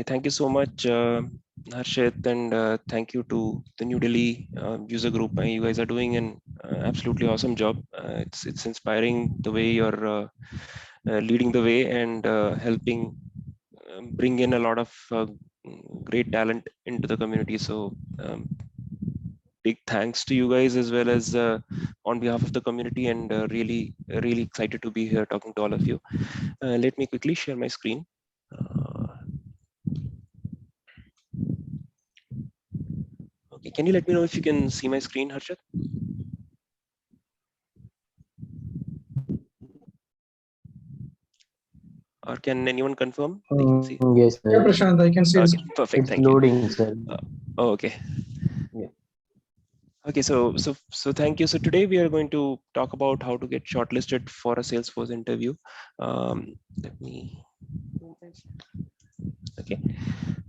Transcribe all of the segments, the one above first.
Thank you so much, Harshit, and thank you to the New Delhi user group. You guys are doing an absolutely awesome job. It's inspiring the way you're leading the way and helping bring in a lot of great talent into the community. So big thanks to you guys as well as on behalf of the community, and really excited to be here talking to all of you. Let me quickly share my screen. Uh, okay, can you let me know if you can see my screen, Harshit? Or can anyone confirm they can see? Yes, sir. Yeah, Prashant, I can see the Okay, screen. perfect. It's Thank you. loading, sir. Uh, oh, okay. Yeah. Okay, so thank you. So today we are going to talk about how to get shortlisted for a Salesforce interview. Let me. Okay.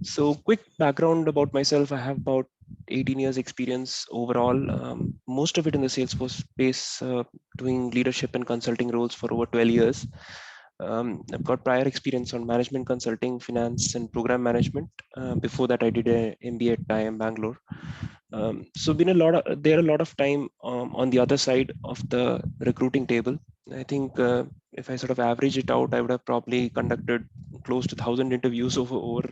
So quick background about myself. I have about 18 years experience overall. Most of it in the Salesforce space, doing leadership and consulting roles for over 12 years. I've got prior experience on management consulting, finance, and program management. Before that, I did an MBA at IIM Bangalore. So been a lot of time on the other side of the recruiting table. I think if I sort of average it out, I would have probably conducted close to 1,000 interviews over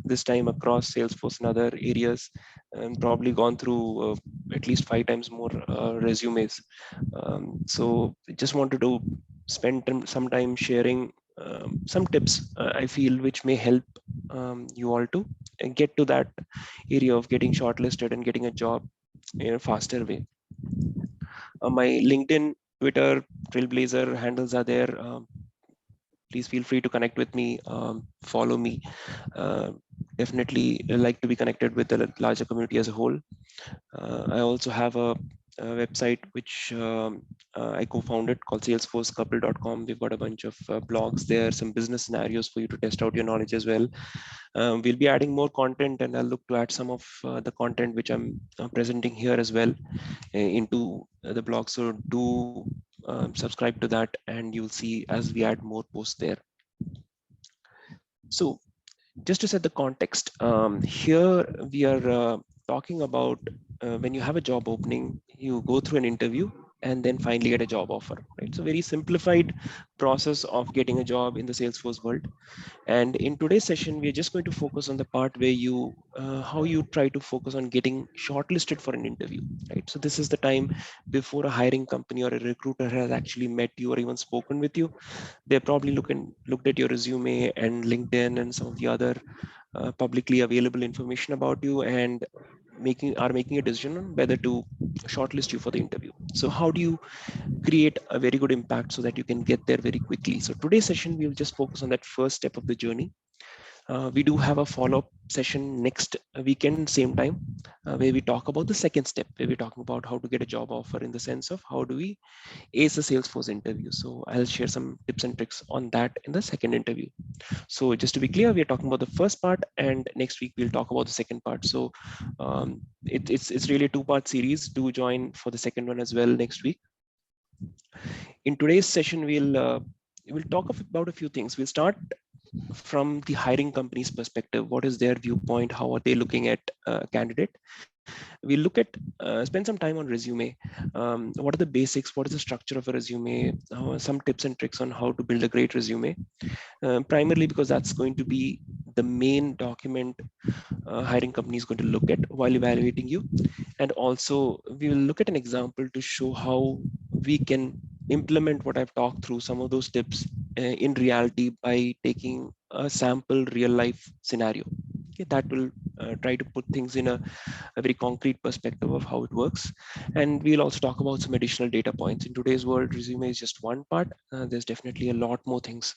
this time across Salesforce and other areas, and probably gone through at least 5 times more resumes. So just wanted to spend some time sharing some tips I feel which may help you all to get to that area of getting shortlisted and getting a job in a faster way. My LinkedIn, Twitter, Trailblazer handles are there. Please feel free to connect with me, follow me. Uh, Definitely like to be connected with the larger community as a whole. I also have a website which I co-founded called salesforcecouple.com. We've got a bunch of blogs there, some business scenarios for you to test out your knowledge as well. We'll be adding more content, and I'll look to add some of the content which I'm presenting here as well into the blog. So do subscribe to that, and you'll see as we add more posts there. So just to set the context, here we are talking about when you have a job opening, you go through an interview and then finally get a job offer, right? So very simplified process of getting a job in the Salesforce world. And in today's session, we're just going to focus on the part where how you try to focus on getting shortlisted for an interview, right? So this is the time before a hiring company or a recruiter has actually met you or even spoken with you. They're probably looked at your resume and LinkedIn and some of the other publicly available information about you, and making a decision on whether to shortlist you for the interview. So how do you create a very good impact so that you can get there very quickly? So today's session, we'll just focus on that first step of the journey. We do have a follow-up session next weekend, same time, where we talk about the second step, where we're talking about how to get a job offer in the sense of how do we ace a Salesforce interview. So I'll share some tips and tricks on that in the second interview. So just to be clear, we are talking about the first part, and next week we'll talk about the second part. So it's really a two-part series. Do join for the second one as well next week. In today's session, we'll talk about a few things. We'll start from the hiring company's perspective. What is their viewpoint? How are they looking at a candidate? We look at spend some time on resume. What are the basics? What is the structure of a resume? Some tips and tricks on how to build a great resume. Primarily because that's going to be the main document hiring company is going to look at while evaluating you. And also we will look at an example to show how we can implement what I've talked through, some of those tips in reality by taking a sample real life scenario. Okay, that will try to put things in a very concrete perspective of how it works. And we'll also talk about some additional data points. In today's world, resume is just one part. There's definitely a lot more things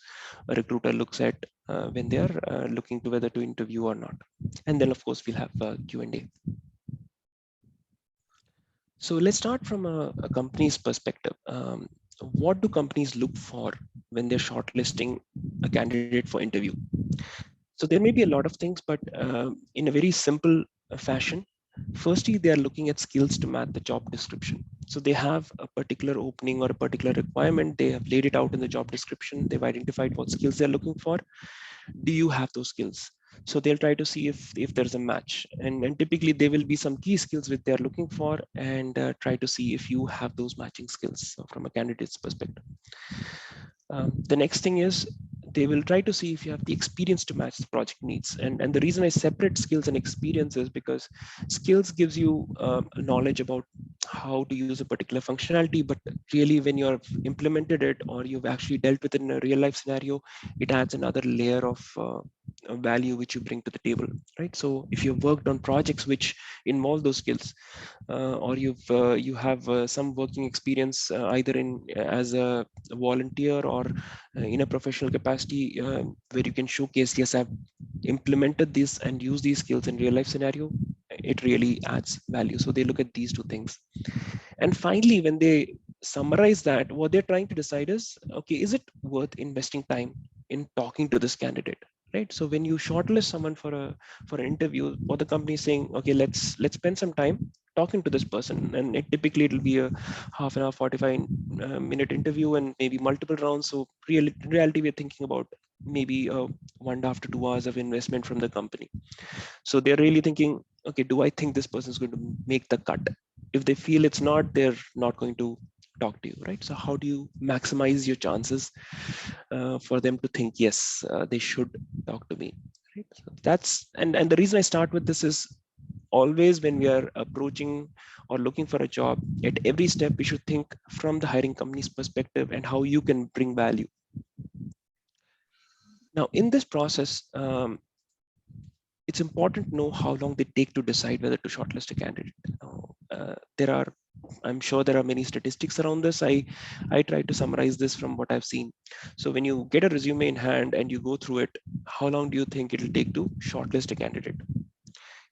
a recruiter looks at when they are looking to whether to interview or not. And then of course we'll have Q&A. So let's start from a company's perspective. What do companies look for when they're shortlisting a candidate for interview? So there may be a lot of things, but in a very simple fashion, firstly, they are looking at skills to match the job description. So they have a particular opening or a particular requirement. They have laid it out in the job description. They've identified what skills they're looking for. Do you have those skills? So they'll try to see if there's a match, and typically there will be some key skills which they're looking for, and try to see if you have those matching skills from a candidate's perspective. The next thing is they will try to see if you have the experience to match the project needs. And the reason I separate skills and experience is because skills gives you knowledge about how to use a particular functionality, but really when you've implemented it or you've actually dealt with it in a real life scenario, it adds another layer of value which you bring to the table, right? So if you've worked on projects which involve those skills, or you have some working experience either in as a volunteer or in a professional capacity, where you can showcase, yes, I've implemented this and use these skills in real life scenario, it really adds value. So they look at these two things. And finally, when they summarize that, what they're trying to decide is, okay, is it worth investing time in talking to this candidate, right? So when you shortlist someone for an interview, what the company is saying, okay, let's spend some time talking to this person, and typically it'll be a half an hour, 45 minute interview, and maybe multiple rounds. So really, in reality, we're thinking about maybe 1.5 to 2 hours of investment from the company. So they're really thinking, okay, do I think this person is going to make the cut? If they feel it's not, they're not going to talk to you, right? So how do you maximize your chances for them to think, yes, they should talk to me, right? So that's, and the reason I start with this is, always when we are approaching or looking for a job, at every step we should think from the hiring company's perspective and how you can bring value. Now in this process, it's important to know how long they take to decide whether to shortlist a candidate. I'm sure there are many statistics around this. I try to summarize this from what I've seen. So when you get a resume in hand and you go through it, how long do you think it'll take to shortlist a candidate?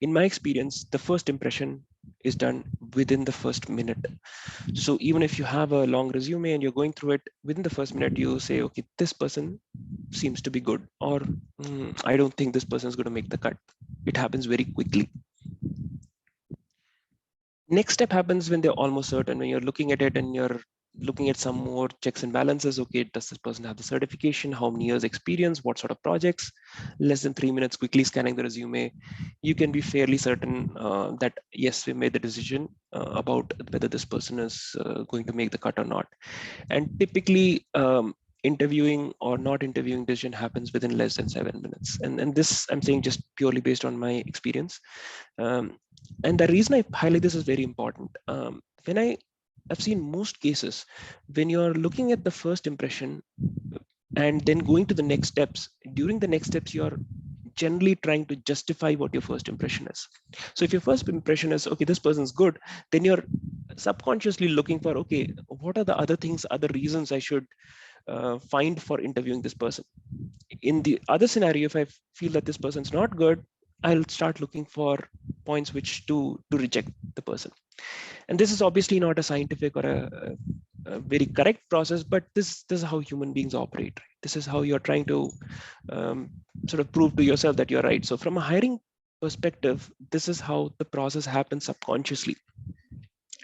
In my experience, the first impression is done within the first minute. So even if you have a long resume and you're going through it, within the first minute, you say, okay, this person seems to be good, or I don't think this person is going to make the cut. It happens very quickly. Next step happens when they're almost certain, when you're looking at it and you're looking at some more checks and balances. Okay, does this person have the certification? How many years experience? What sort of projects? Less than 3 minutes, quickly scanning the resume, you can be fairly certain that yes, we made the decision about whether this person is going to make the cut or not. And typically, interviewing or not interviewing decision happens within less than 7 minutes. And this I'm saying just purely based on my experience. And the reason I highlight this is very important. When I've seen most cases, when you're looking at the first impression and then going to the next steps, during the next steps, you're generally trying to justify what your first impression is. So if your first impression is, okay, this person's good, then you're subconsciously looking for, okay, what are the other things, other reasons I should find for interviewing this person. In the other scenario, if I feel that this person's not good, I'll start looking for points which to reject the person. And this is obviously not a scientific or a very correct process, but this is how human beings operate. This is how you're trying to sort of prove to yourself that you're right. So from a hiring perspective, this is how the process happens subconsciously.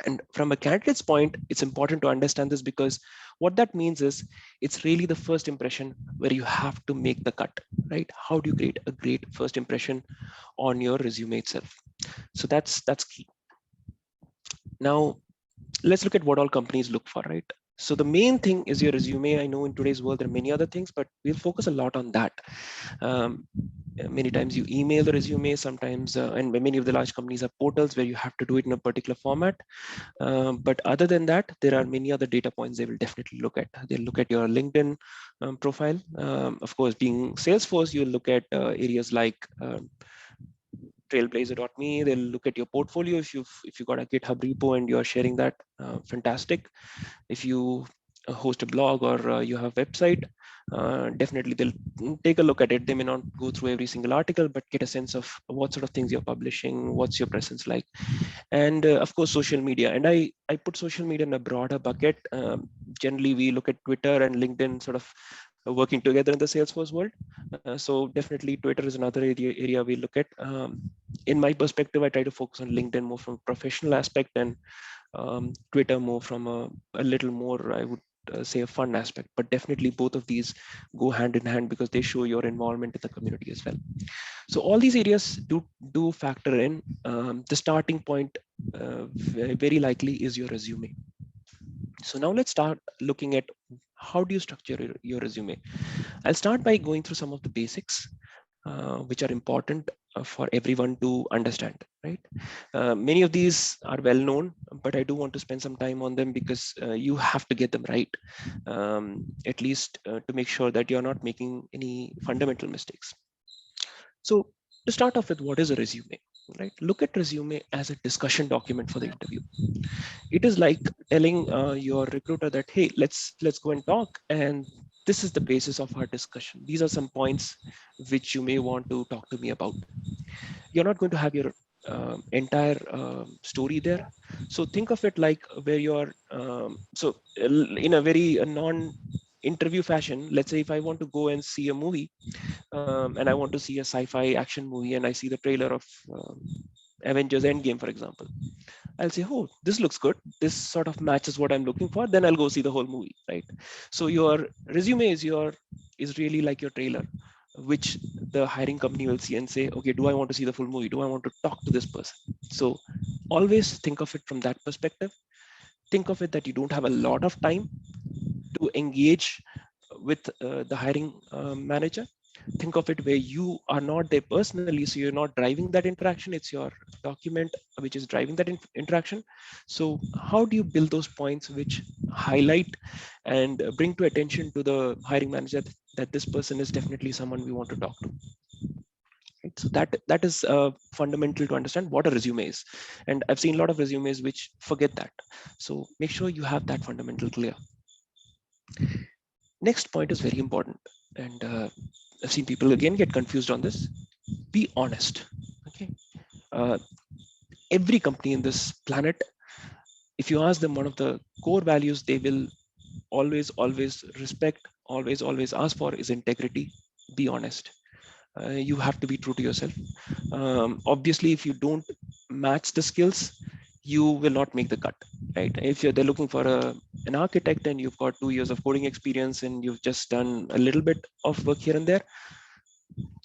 And from a candidate's point, it's important to understand this, because what that means is it's really the first impression where you have to make the cut, right? How do you create a great first impression on your resume itself? So that's key. Now, let's look at what all companies look for, right? So the main thing is your resume. I know in today's world, there are many other things, but we'll focus a lot on that. Many times you email the resume, sometimes, and many of the large companies have portals where you have to do it in a particular format. But other than that, there are many other data points they will definitely look at. They'll look at your LinkedIn profile. Of course, being Salesforce, you'll look at areas like trailblazer.me. They'll look at your portfolio. If you got a GitHub repo and you're sharing that, fantastic. If you host a blog or you have a website, definitely they'll take a look at it. They may not go through every single article, but get a sense of what sort of things you're publishing, what's your presence like. And of course, social media. And I put social media in a broader bucket. Generally, we look at Twitter and LinkedIn sort of working together in the Salesforce world. So definitely Twitter is another area we look at. In my perspective, I try to focus on LinkedIn more from a professional aspect, and Twitter more from a little more, I would say, a fun aspect. But definitely both of these go hand in hand because they show your involvement in the community as well. So all these areas do factor in. The starting point very likely is your resume. So now let's start looking at how do you structure your resume. I'll start by going through some of the basics which are important for everyone to understand, right? Many of these are well known, but I do want to spend some time on them because you have to get them right, at least to make sure that you're not making any fundamental mistakes. So to start off with, what is a resume, right? Look at resume as a discussion document for the interview. It is like telling your recruiter that, hey, let's go and talk, and this is the basis of our discussion. These are some points which you may want to talk to me about. You're not going to have your entire story there. So think of it like where you're in a very non interview fashion. Let's say if I want to go and see a movie, and I want to see a sci-fi action movie, and I see the trailer of Avengers Endgame, for example, I'll say, oh, this looks good. This sort of matches what I'm looking for. Then I'll go see the whole movie, right? So your resume is really like your trailer, which the hiring company will see and say, okay, do I want to see the full movie? Do I want to talk to this person? So always think of it from that perspective. Think of it that you don't have a lot of time to engage with the hiring manager. Think of it where you are not there personally, so you're not driving that interaction. It's your document which is driving that interaction. So how do you build those points which highlight and bring to attention to the hiring manager that this person is definitely someone we want to talk to? Right? So that is fundamental to understand what a resume is. And I've seen a lot of resumes which forget that. So make sure you have that fundamental clear. Next point is very important, and I've seen people again get confused on this. Be honest. Okay. Uh, every company in this planet, if you ask them one of the core values, they will always respect, always ask for is integrity. Be honest. You have to be true to yourself. Obviously, if you don't match the skills, you will not make the cut, right? If they're looking for an architect and you've got 2 years of coding experience and you've just done a little bit of work here and there,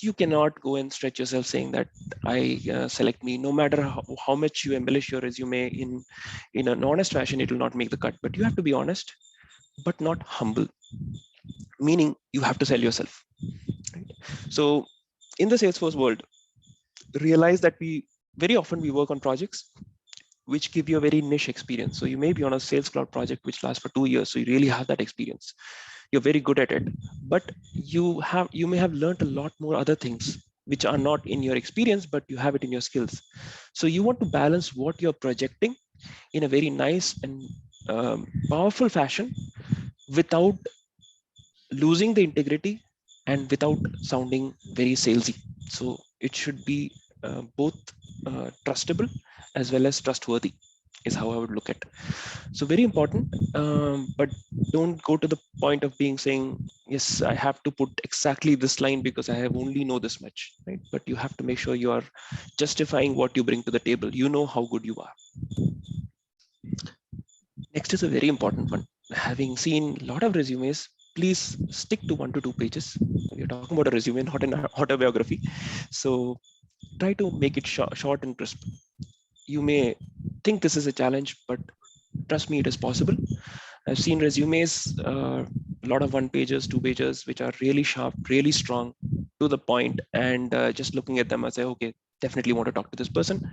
you cannot go and stretch yourself saying that I select me. No matter how much you embellish your resume in an honest fashion, it will not make the cut. But you have to be honest, but not humble, meaning you have to sell yourself. Right? So in the Salesforce world, realize that we very often we work on projects which give you a very niche experience. So you may be on a Sales Cloud project which lasts for 2 years, so you really have that experience. You're very good at it, but you may have learned a lot more other things which are not in your experience, but you have it in your skills. So you want to balance what you're projecting in a very nice and powerful fashion without losing the integrity and without sounding very salesy. So it should be both trustable as well as trustworthy is how I would look at. So very important, but don't go to the point of being saying, yes, I have to put exactly this line because I have only know this much, right? But you have to make sure you are justifying what you bring to the table. You know how good you are. Next is a very important one. Having seen a lot of resumes, please stick to 1 to 2 pages. We're talking about a resume, not an autobiography. So try to make it short and crisp. You may think this is a challenge, but trust me, it is possible. I've seen resumes, a lot of 1 pages, 2 pages, which are really sharp, really strong, to the point, and just looking at them, I say, okay, definitely want to talk to this person.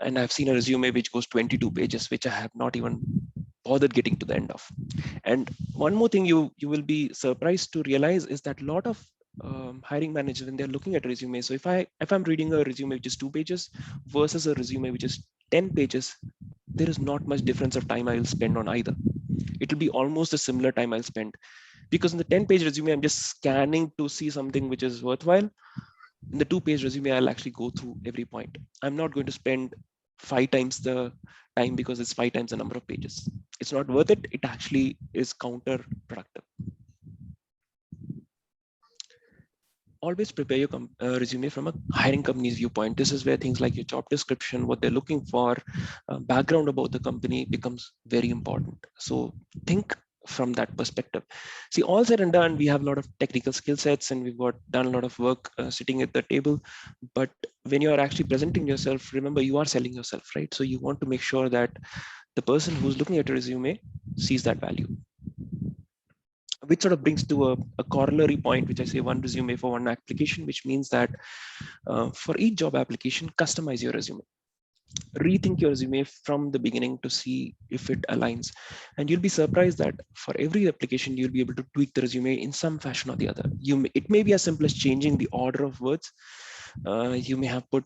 And I've seen a resume which goes 22 pages, which I have not even bothered getting to the end of. And one more thing you will be surprised to realize is that a lot of hiring managers, when they're looking at resume, so if I'm reading a resume which is 2 pages versus a resume which is 10 pages, there is not much difference of time I will spend on either. It will be almost a similar time I'll spend, because in the 10-page resume, I'm just scanning to see something which is worthwhile. In the 2-page resume, I'll actually go through every point. I'm not going to spend 5 times the time because it's 5 times the number of pages. It's not worth it. It actually is counterproductive. Always prepare your resume from a hiring company's viewpoint. This is where things like your job description, what they're looking for, background about the company becomes very important. So think from that perspective. See, all said and done, we have a lot of technical skill sets and we've got done a lot of work sitting at the table. But when you are actually presenting yourself, remember you are selling yourself, right? So you want to make sure that the person who's looking at your resume sees that value, which sort of brings to a corollary point, which I say one resume for one application, which means that for each job application, customize your resume. Rethink your resume from the beginning to see if it aligns. And you'll be surprised that for every application, you'll be able to tweak the resume in some fashion or the other. It may be as simple as changing the order of words. You may have put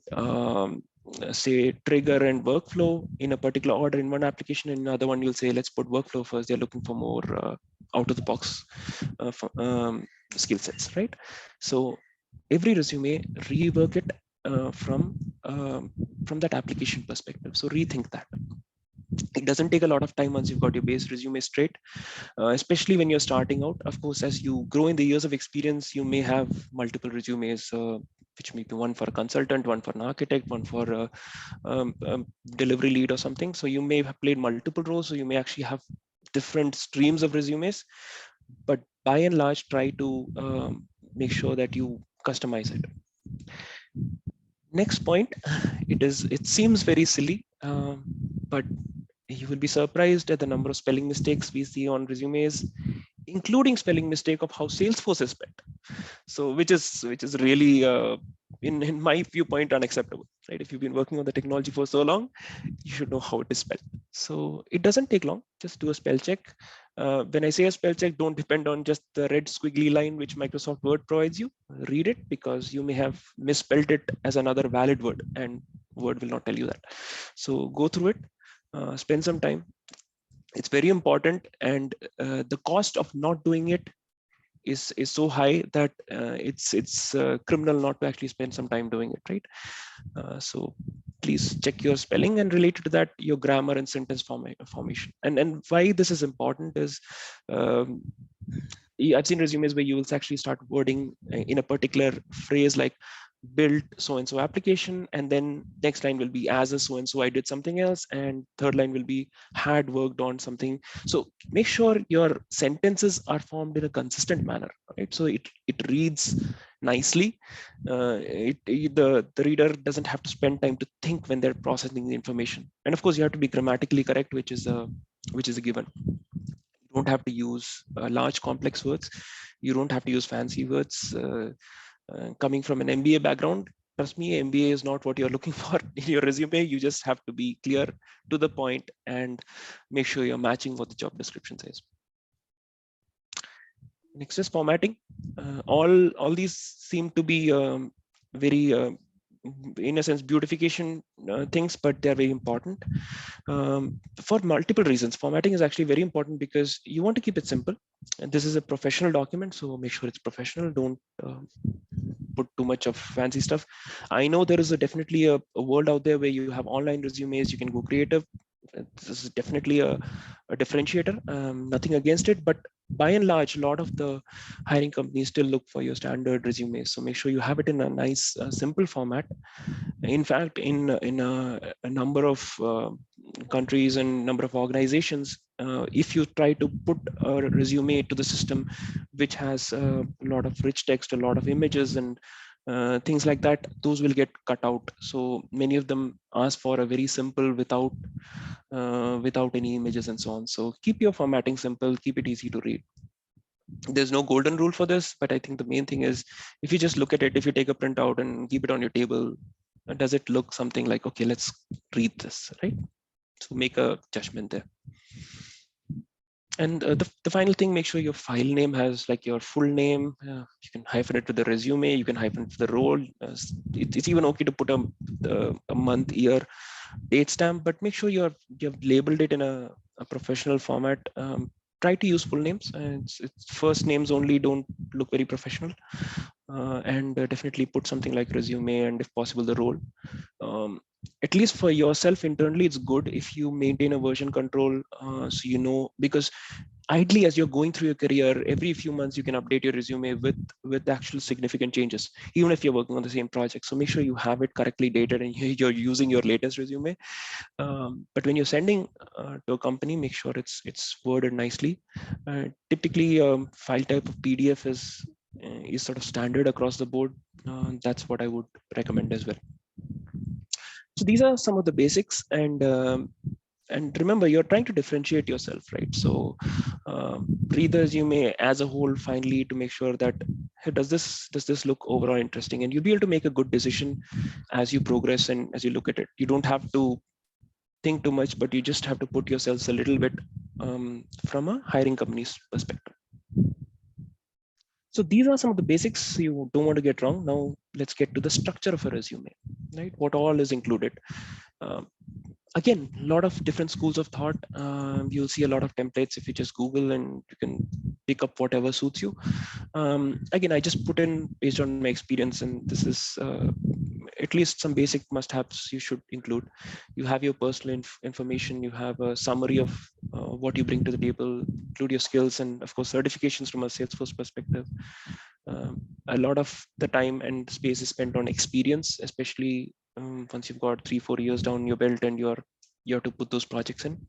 say trigger and workflow in a particular order in one application. In another one, you'll say, let's put workflow first. They're looking for more out of the box skill sets, right? So every resume, rework it from that application perspective. So rethink that. It doesn't take a lot of time once you've got your base resume straight, especially when you're starting out. Of course, as you grow in the years of experience, you may have multiple resumes, which may be one for a consultant, one for an architect, one for a delivery lead or something. So you may have played multiple roles. So you may actually have different streams of resumes, but by and large, try to make sure that you customize it. Next point, it seems very silly, but you will be surprised at the number of spelling mistakes we see on resumes, including spelling mistake of how Salesforce is spelled. So which is really in my viewpoint unacceptable, right? If you've been working on the technology for so long, you should know how it is spelled. So it doesn't take long. Just do a spell check. When I say a spell check, don't depend on just the red squiggly line which Microsoft Word provides you. Read it, because you may have misspelled it as another valid word, and Word will not tell you that. So go through it, spend some time. It's very important, and the cost of not doing it is so high that it's criminal not to actually spend some time doing it, right? So please check your spelling, and related to that, your grammar and sentence formation. And why this is important is, I've seen resumes where you will actually start wording in a particular phrase like built so-and-so application, and then next line will be as a so-and-so I did something else, and third line will be had worked on something. So make sure your sentences are formed in a consistent manner, right? So it reads nicely. The reader doesn't have to spend time to think when they're processing the information. And of course, you have to be grammatically correct, which is a given. You don't have to use large complex words. You don't have to use fancy words. Coming from an MBA background, trust me, MBA is not what you're looking for in your resume. You just have to be clear, to the point, and make sure you're matching what the job description says. Next is formatting. All these seem to be very, in a sense, beautification things, but they're very important for multiple reasons. Formatting is actually very important because you want to keep it simple. And this is a professional document, so make sure it's professional. Don't put too much of fancy stuff. I know there is definitely a world out there where you have online resumes, you can go creative. This is definitely a differentiator. Nothing against it, but by and large, a lot of the hiring companies still look for your standard resumes. So make sure you have it in a nice, simple format. In fact, in a number of countries and number of organizations, if you try to put a resume to the system which has a lot of rich text, a lot of images, and things like that, those will get cut out. So many of them ask for a very simple without any images and so on. So keep your formatting simple, keep it easy to read. There's no golden rule for this, but I think the main thing is, if you just look at it, if you take a printout and keep it on your table, does it look something like, okay, let's read this, right? So make a judgment there. And the final thing, make sure your file name has like your full name. You can hyphen it to the resume, you can hyphen it to the role. It's even okay to put a month, year, date stamp, but make sure you've labeled it in a professional format. Try to use full names, and it's first names only, don't look very professional. And definitely put something like resume, and if possible the role. At least for yourself internally, it's good if you maintain a version control, so you know, because ideally, as you're going through your career, every few months you can update your resume with actual significant changes, even if you're working on the same project. So make sure you have it correctly dated and you're using your latest resume. But when you're sending to a company, make sure it's worded nicely. Typically, file type of PDF is sort of standard across the board. That's what I would recommend as well. So these are some of the basics, and remember, you're trying to differentiate yourself, right? So read the resume as a whole finally to make sure that, hey, does this look overall interesting, and you'll be able to make a good decision as you progress and as you look at it. You don't have to think too much, but you just have to put yourselves a little bit from a hiring company's perspective. So these are some of the basics you don't want to get wrong. Now let's get to the structure of a resume, right? What all is included. Um, Again, a lot of different schools of thought. You'll see a lot of templates if you just Google, and you can pick up whatever suits you. Again, I just put in based on my experience, and this is at least some basic must-haves you should include. You have your personal information, you have a summary of what you bring to the table, include your skills, and of course certifications from a Salesforce perspective. A lot of the time and space is spent on experience, especially once you've got 3-4 years down your belt and you have to put those projects in.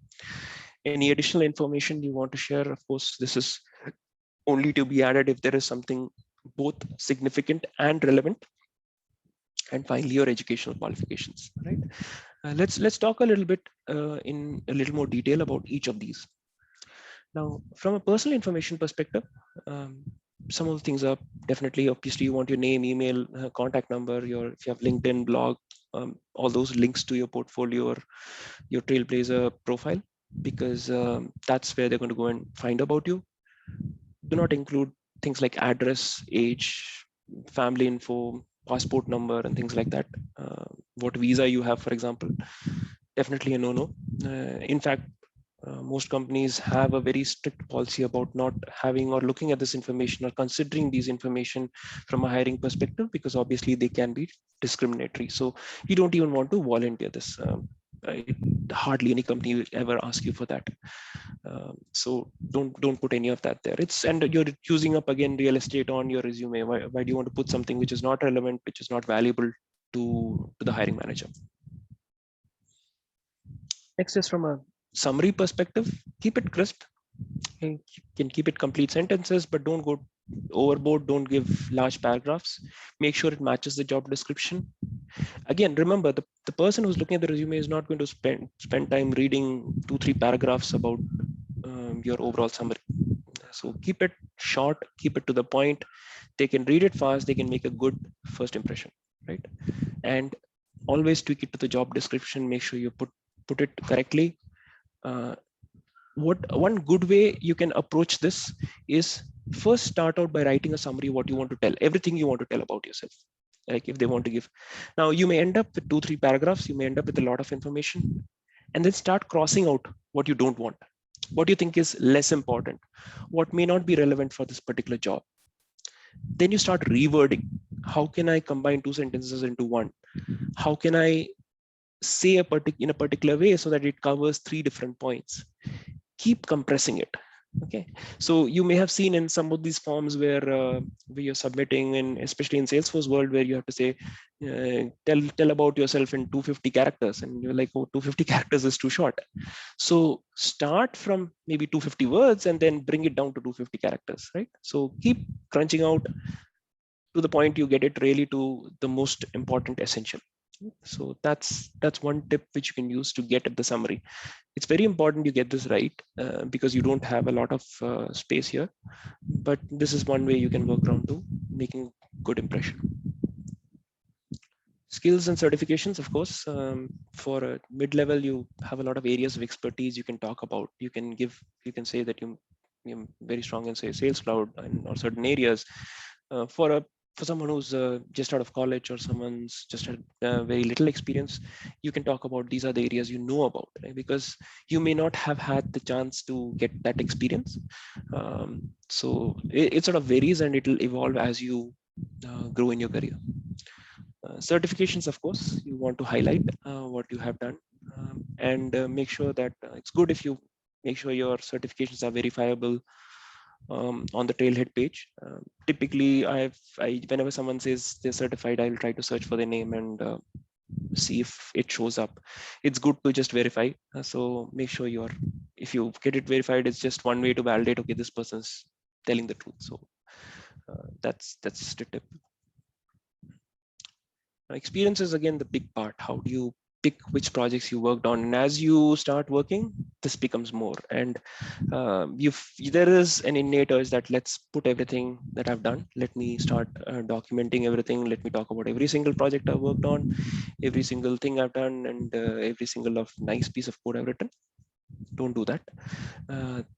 Any additional information you want to share, of course, this is only to be added if there is something both significant and relevant. And finally, your educational qualifications, right? Let's talk a little bit in a little more detail about each of these. Now, from a personal information perspective, some of the things are definitely, obviously, you want your name, email, contact number, if you have LinkedIn, blog, all those links to your portfolio or your Trailblazer profile, because that's where they're going to go and find about you. Do not include things like address, age, family info, passport number, and things like that. What visa you have, for example, definitely a no-no. In fact, most companies have a very strict policy about not having or looking at this information or considering these information from a hiring perspective, because obviously they can be discriminatory. So you don't even want to volunteer this. Hardly any company will ever ask you for that. So don't put any of that there. And you're choosing up again real estate on your resume. Why do you want to put something which is not relevant, which is not valuable to the hiring manager? Next is from a summary perspective, keep it crisp. You can keep it complete sentences, but don't go overboard. Don't give large paragraphs. Make sure it matches the job description. Again, remember, the person who's looking at the resume is not going to spend time reading 2-3 paragraphs about your overall summary. So keep it short, keep it to the point. They can read it fast. They can make a good first impression, right? And always tweak it to the job description. Make sure you put it correctly. One good way you can approach this is first start out by writing a summary, what you want to tell, everything you want to tell about yourself. Like if they want to give, now you may end up with 2-3 paragraphs, you may end up with a lot of information, and then start crossing out what you don't want, what you think is less important, what may not be relevant for this particular job. Then you start rewording. How can I combine 2 sentences into one? How can I say in a particular way so that it covers 3 different points? Keep compressing it. Okay, so you may have seen in some of these forms where you're submitting, and especially in Salesforce world, where you have to say tell about yourself in 250 characters, and you're like, oh, 250 characters is too short. So start from maybe 250 words and then bring it down to 250 characters, right? So keep crunching out to the point you get it really to the most important essential. So that's one tip which you can use to get at the summary. It's very important you get this right, because you don't have a lot of space here, but this is one way you can work around to making good impression. Skills and certifications, of course, for a mid-level, you have a lot of areas of expertise you can talk about. You can say that you're very strong in, say, Sales Cloud or certain areas. For someone who's just out of college, or someone's just had very little experience, you can talk about these are the areas you know about, right? Because you may not have had the chance to get that experience. So it sort of varies, and it'll evolve as you grow in your career. Certifications, of course, you want to highlight what you have done, and make sure that it's good if you Make sure your certifications are verifiable on the Trailhead page. Typically, whenever someone says they're certified, I'll try to search for their name and see if it shows up. It's good to just verify. So make sure if you get it verified, it's just one way to validate, okay, this person's telling the truth. So that's just a tip. Experience is again the big part. How do you pick which projects you worked on? And as you start working, this becomes more. And there is an innate urge that let's put everything that I've done. Let me start documenting everything. Let me talk about every single project I've worked on, every single thing I've done, and every single nice piece of code I've written. Don't do that.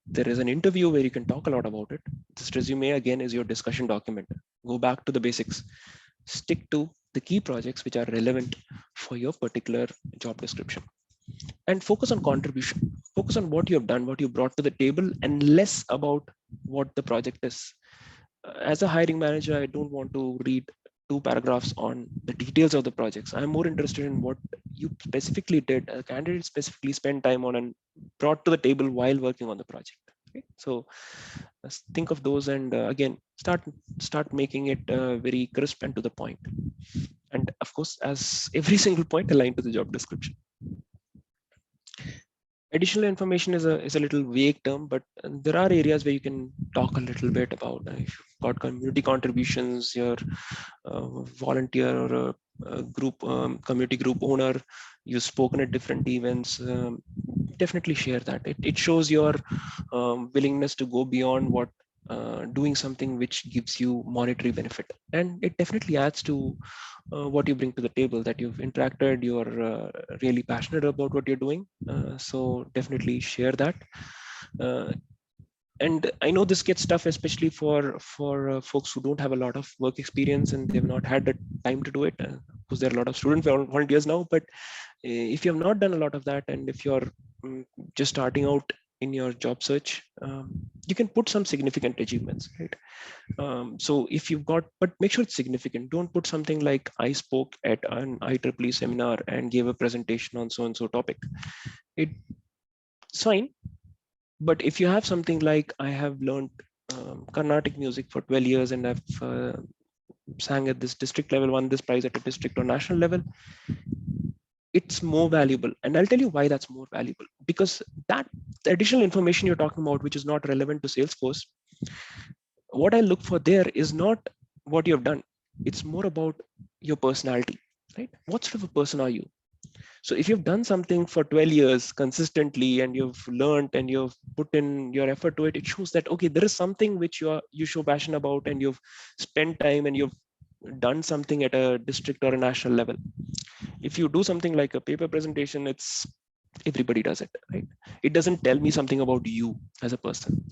There is an interview where you can talk a lot about it. This resume again is your discussion document. Go back to the basics. Stick to the key projects which are relevant for your particular job description, and focus on contribution. Focus on what you have done, what you brought to the table, and less about what the project is. As a hiring manager, I don't want to read 2 paragraphs on the details of the projects. I'm more interested in what you specifically did, a candidate specifically spent time on and brought to the table while working on the project. Okay? So think of those, and again, start making it very crisp and to the point. And of course, as every single point aligned to the job description. Additional information is a little vague term, but there are areas where you can talk a little bit about if you've got community contributions, your volunteer or a group community group owner, you've spoken at different events. Definitely share that. It shows your willingness to go beyond what doing something which gives you monetary benefit, and it definitely adds to what you bring to the table, that you've interacted, you're really passionate about what you're doing. So definitely share that. Uh, and I know this gets tough, especially for folks who don't have a lot of work experience and they've not had the time to do it, because there are a lot of student volunteers now. But if you have not done a lot of that, and if you're just starting out in your job search, you can put some significant achievements, right? So if you've got, but make sure it's significant. Don't put something like I spoke at an IEEE seminar and gave a presentation on so and so topic. It's fine. But if you have something like I have learned Carnatic music for 12 years and I've sang at this district level, won this prize at a district or national level, it's more valuable. And I'll tell you why that's more valuable. Because that the additional information you're talking about, which is not relevant to Salesforce, what I look for there is not what you've done. It's more about your personality, right? What sort of a person are you? So if you've done something for 12 years consistently and you've learned and you've put in your effort to it, it shows that, okay, there is something which you show passion about, and you've spent time and you've done something at a district or a national level. If you do something like a paper presentation, it's everybody does it, right? It doesn't tell me something about you as a person.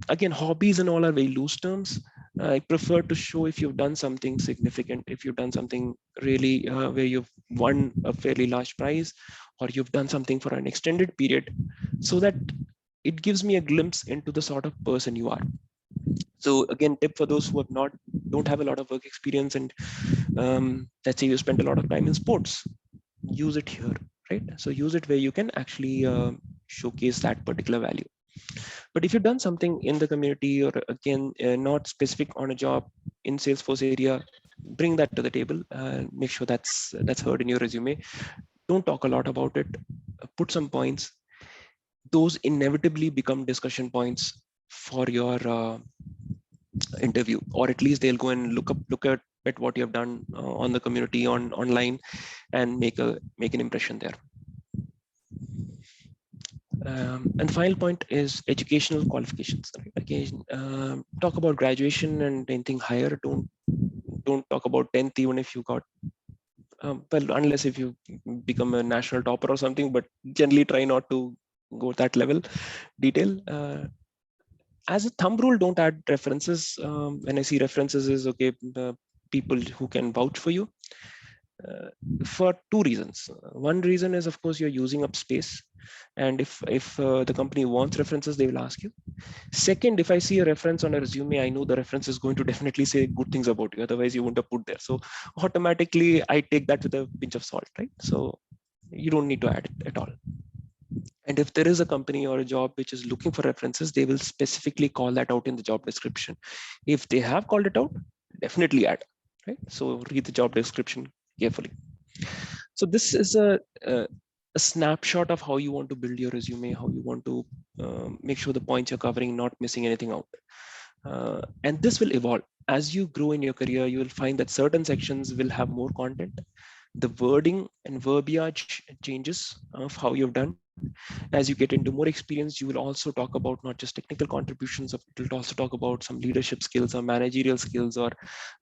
Again, hobbies and all are very loose terms. I prefer to show if you've done something significant, if you've done something really where you've won a fairly large prize, or you've done something for an extended period, so that it gives me a glimpse into the sort of person you are. So again, tip for those who don't have a lot of work experience, and let's say you spend a lot of time in sports, use it here, right? So use it where you can actually showcase that particular value. But if you've done something in the community, or again, not specific on a job in Salesforce area, bring that to the table. Make sure that's heard in your resume. Don't talk a lot about it. Put some points. Those inevitably become discussion points for your interview, or at least they'll go and look at what you have done on the community online, and make an impression there. And final point is educational qualifications. Right? Again, talk about graduation and anything higher. Don't talk about 10th, even if you got well, unless if you become a national topper or something. But generally, try not to go that level detail. As a thumb rule, don't add references. When I see references, is okay, people who can vouch for you. For 2 reasons. One reason is, of course, you're using up space, and if the company wants references, they will ask you. Second, if I see a reference on a resume, I know the reference is going to definitely say good things about you, otherwise you wouldn't have put there. So automatically I take that with a pinch of salt, right? So you don't need to add it at all. And if there is a company or a job which is looking for references, they will specifically call that out in the job description. If they have called it out, definitely add, right? So read the job description carefully. So this is a snapshot of how you want to build your resume, how you want to make sure the points you're covering, not missing anything out. And this will evolve. As you grow in your career, you will find that certain sections will have more content. The wording and verbiage changes of how you've done. As you get into more experience, you will also talk about not just technical contributions, it will also talk about some leadership skills or managerial skills, or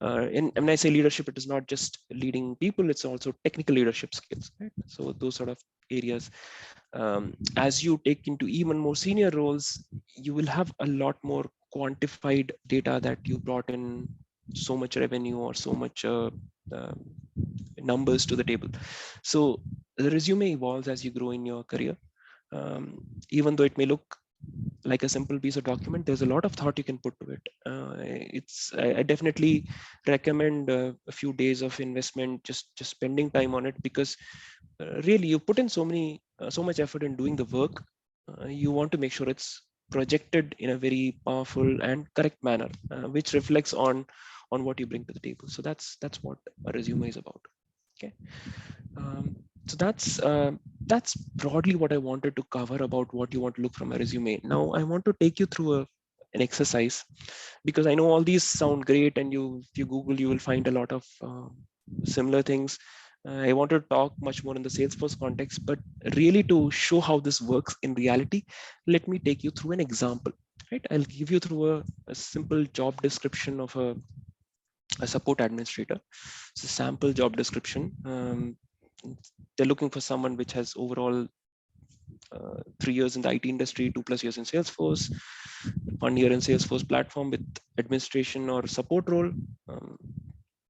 and when I say leadership, it is not just leading people, it's also technical leadership skills, right? So those sort of areas. As you take into even more senior roles, you will have a lot more quantified data that you brought in so much revenue or so much uh, numbers to the table. So the resume evolves as you grow in your career. Even though it may look like a simple piece of document, there's a lot of thought you can put to it. I definitely recommend a few days of investment, just spending time on it, because really you put in so much effort in doing the work. You want to make sure it's projected in a very powerful and correct manner, which reflects on what you bring to the table. So that's what a resume is about. Okay. So that's broadly what I wanted to cover about what you want to look from a resume. Now I want to take you through an exercise, because I know all these sound great, and if you Google, you will find a lot of similar things. I want to talk much more in the Salesforce context, but really to show how this works in reality, let me take you through an example. Right, I'll give you through a simple job description of a support administrator. It's a sample job description. They're looking for someone which has overall 3 years in the IT industry, 2+ years in Salesforce, 1 year in Salesforce platform with administration or support role.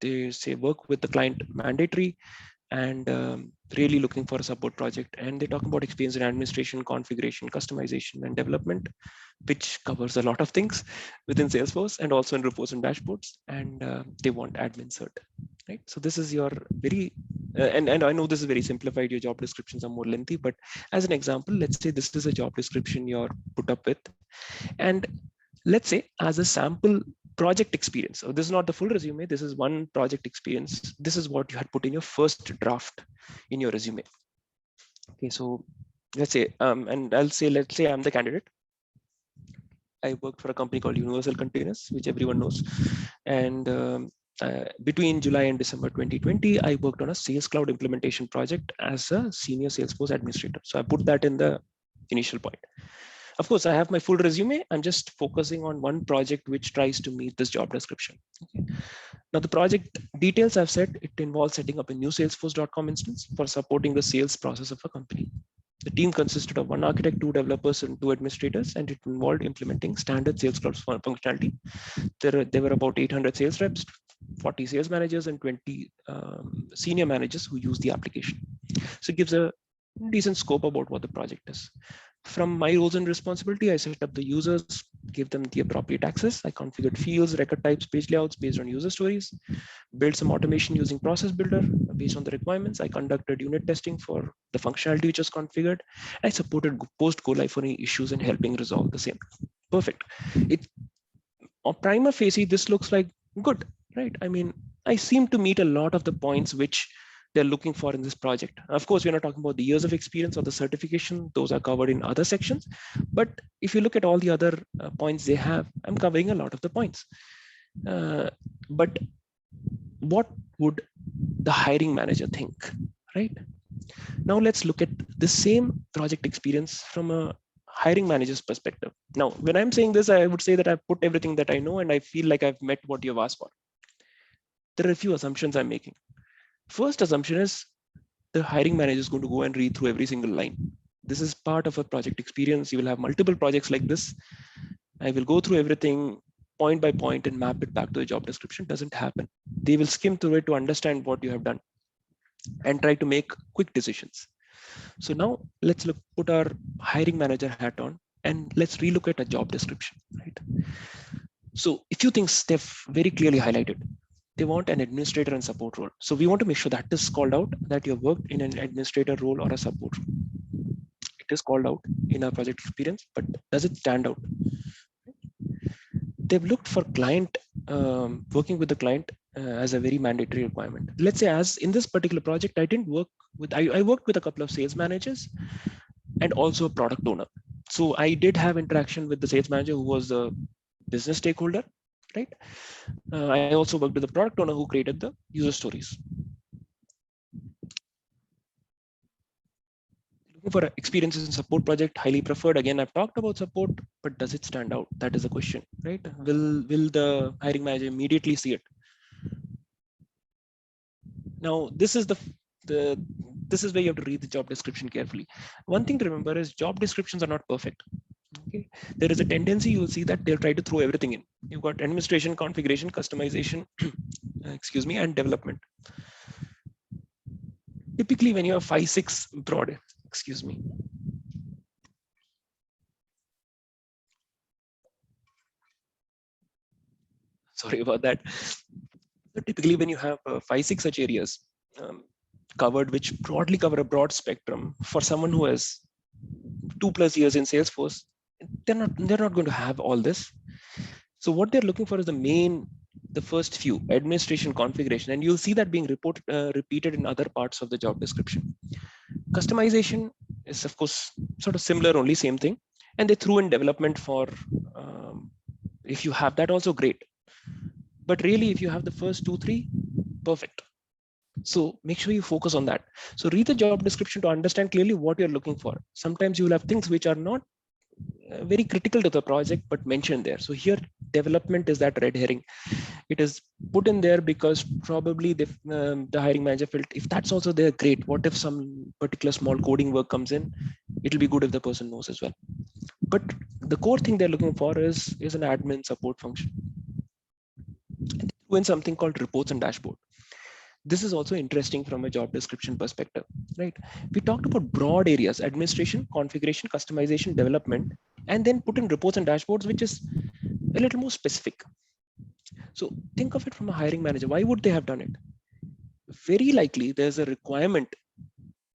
They say work with the client mandatory, and really looking for a support project. And they talk about experience in administration, configuration, customization, and development, which covers a lot of things within Salesforce and also in reports and dashboards. And they want admin cert, right? So this is your very, and I know this is very simplified. Your job descriptions are more lengthy, but as an example, let's say this is a job description you're put up with, and let's say as a sample project experience. So this is not the full resume. This is one project experience. This is what you had put in your first draft in your resume. Okay, so let's say, let's say I'm the candidate. I worked for a company called Universal Containers, which everyone knows. And between July and December 2020, I worked on a Sales Cloud implementation project as a senior Salesforce administrator. So I put that in the initial point. Of course, I have my full resume. I'm just focusing on one project which tries to meet this job description. Okay. Now, the project details I've said, it involves setting up a new Salesforce.com instance for supporting the sales process of a company. The team consisted of one architect, 2 developers, and 2 administrators, and it involved implementing standard Sales Cloud functionality. There were about 800 sales reps, 40 sales managers, and 20 senior managers who use the application. So it gives a decent scope about what the project is. From my roles and responsibility, I set up the users, gave them the appropriate access. I configured fields, record types, page layouts based on user stories, built some automation using Process Builder based on the requirements. I conducted unit testing for the functionality which was configured. I supported post go live for any issues and helping resolve the same. Perfect. It on prima facie, this looks like good, right? I mean, I seem to meet a lot of the points which they're looking for in this project. Of course, we're not talking about the years of experience or the certification. Those are covered in other sections. But if you look at all the other points they have, I'm covering a lot of the points. But what would the hiring manager think, right? Now let's look at the same project experience from a hiring manager's perspective. Now, when I'm saying this, I would say that I've put everything that I know and I feel like I've met what you've asked for. There are a few assumptions I'm making. First assumption is the hiring manager is going to go and read through every single line. This is part of a project experience. You will have multiple projects like this. I will go through everything point by point and map it back to the job description. Doesn't happen. They will skim through it to understand what you have done and try to make quick decisions. So now let's put our hiring manager hat on and let's relook at a job description, right? So a few things they've very clearly highlighted. They want an administrator and support role. So we want to make sure that is called out, that you have worked in an administrator role or a support role. project is called out in our project experience, but does it stand out? They've looked for client, working with the client as a very mandatory requirement. Let's say, as in this particular project, I didn't work with, I worked with a couple of sales managers and also a product owner. So I did have interaction with the sales manager who was a business stakeholder, right? I also worked with the product owner who created the user stories. Looking for experiences in support project, highly preferred. Again, I've talked about support, but does it stand out? That is a question, right? Will the hiring manager immediately see it? Now, this is this is where you have to read the job description carefully. One thing to remember is job descriptions are not perfect. Okay, there is a tendency you will see that they'll try to throw everything in. You've got administration, configuration, customization, excuse me, and development. Typically, when you have 5-6 broad, excuse me. Sorry about that. So typically, when you have 5-6 such areas covered, which broadly cover a broad spectrum, for someone who has 2+ years in Salesforce, they're not going to have all this. So what they're looking for is the first few: administration, configuration, and you'll see that being repeated in other parts of the job description. Customization is, of course, sort of similar, only same thing. And they threw in development for, if you have that also, great. But really, if you have the first 2-3, perfect. So make sure you focus on that. So read the job description to understand clearly what you're looking for. Sometimes you will have things which are not very critical to the project, but mentioned there. So here, development is that red herring. It is put in there because probably the hiring manager felt, if that's also there, great. What if some particular small coding work comes in? It'll be good if the person knows as well. But the core thing they're looking for is an admin support function. And when something called reports and dashboard. This is also interesting from a job description perspective, right? We talked about broad areas: administration, configuration, customization, development, and then put in reports and dashboards, which is a little more specific. So think of it from a hiring manager. Why would they have done it? Very likely there's a requirement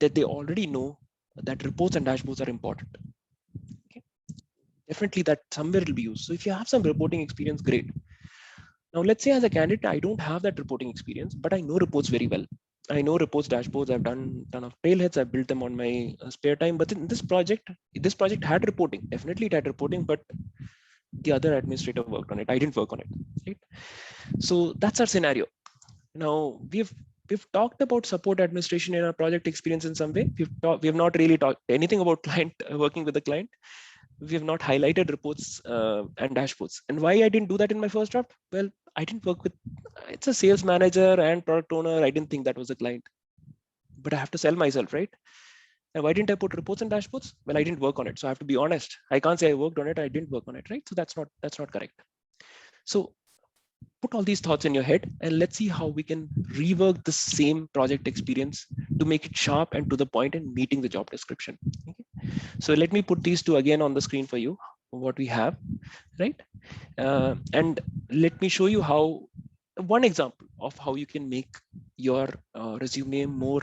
that they already know that reports and dashboards are important. Okay? Definitely that somewhere will be used. So if you have some reporting experience, great. Now, let's say as a candidate, I don't have that reporting experience, but I know reports very well. I know reports, dashboards. I've done ton of Trailheads. I've built them on my spare time. But in this project had reporting. Definitely it had reporting, but the other administrator worked on it. I didn't work on it. Right? So that's our scenario. Now we've talked about support administration in our project experience in some way. We have not really talked anything about client working with the client. We have not highlighted reports and dashboards. And why I didn't do that in my first draft? Well, I didn't work with, it's a sales manager and product owner. I didn't think that was a client, but I have to sell myself, right? And why didn't I put reports and dashboards? Well, I didn't work on it. So I have to be honest. I can't say I worked on it. I didn't work on it, right? So that's not correct. So put all these thoughts in your head and let's see how we can rework the same project experience to make it sharp and to the point and meeting the job description. Okay? So let me put these two again on the screen for you, what we have, right? And let me show you how, one example of how you can make your resume more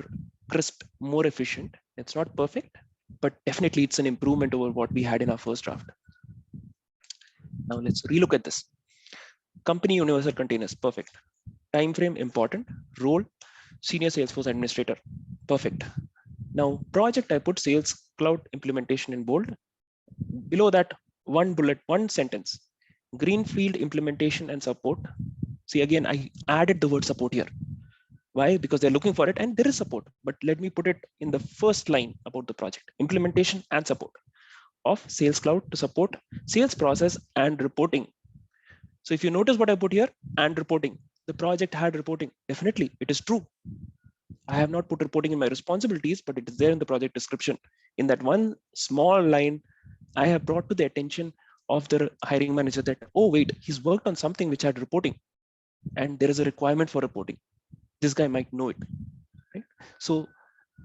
crisp, more efficient. It's not perfect, but definitely it's an improvement over what we had in our first draft. Now let's relook at this. Company universal containers, perfect. Time frame, important. Role, senior Salesforce administrator, perfect. Now project, I put Sales Cloud implementation in bold. Below that, one bullet, one sentence, greenfield implementation and support. See, again, I added the word support here. Why? Because they're looking for it and there is support. But let me put it in the first line about the project: implementation and support of Sales Cloud to support sales process and reporting. So if you notice what I put here, and reporting, the project had reporting. Definitely, it is true. I have not put reporting in my responsibilities, but it is there in the project description. In that one small line, I have brought to the attention of the hiring manager that, oh, wait, he's worked on something which had reporting and there is a requirement for reporting. This guy might know it, right? So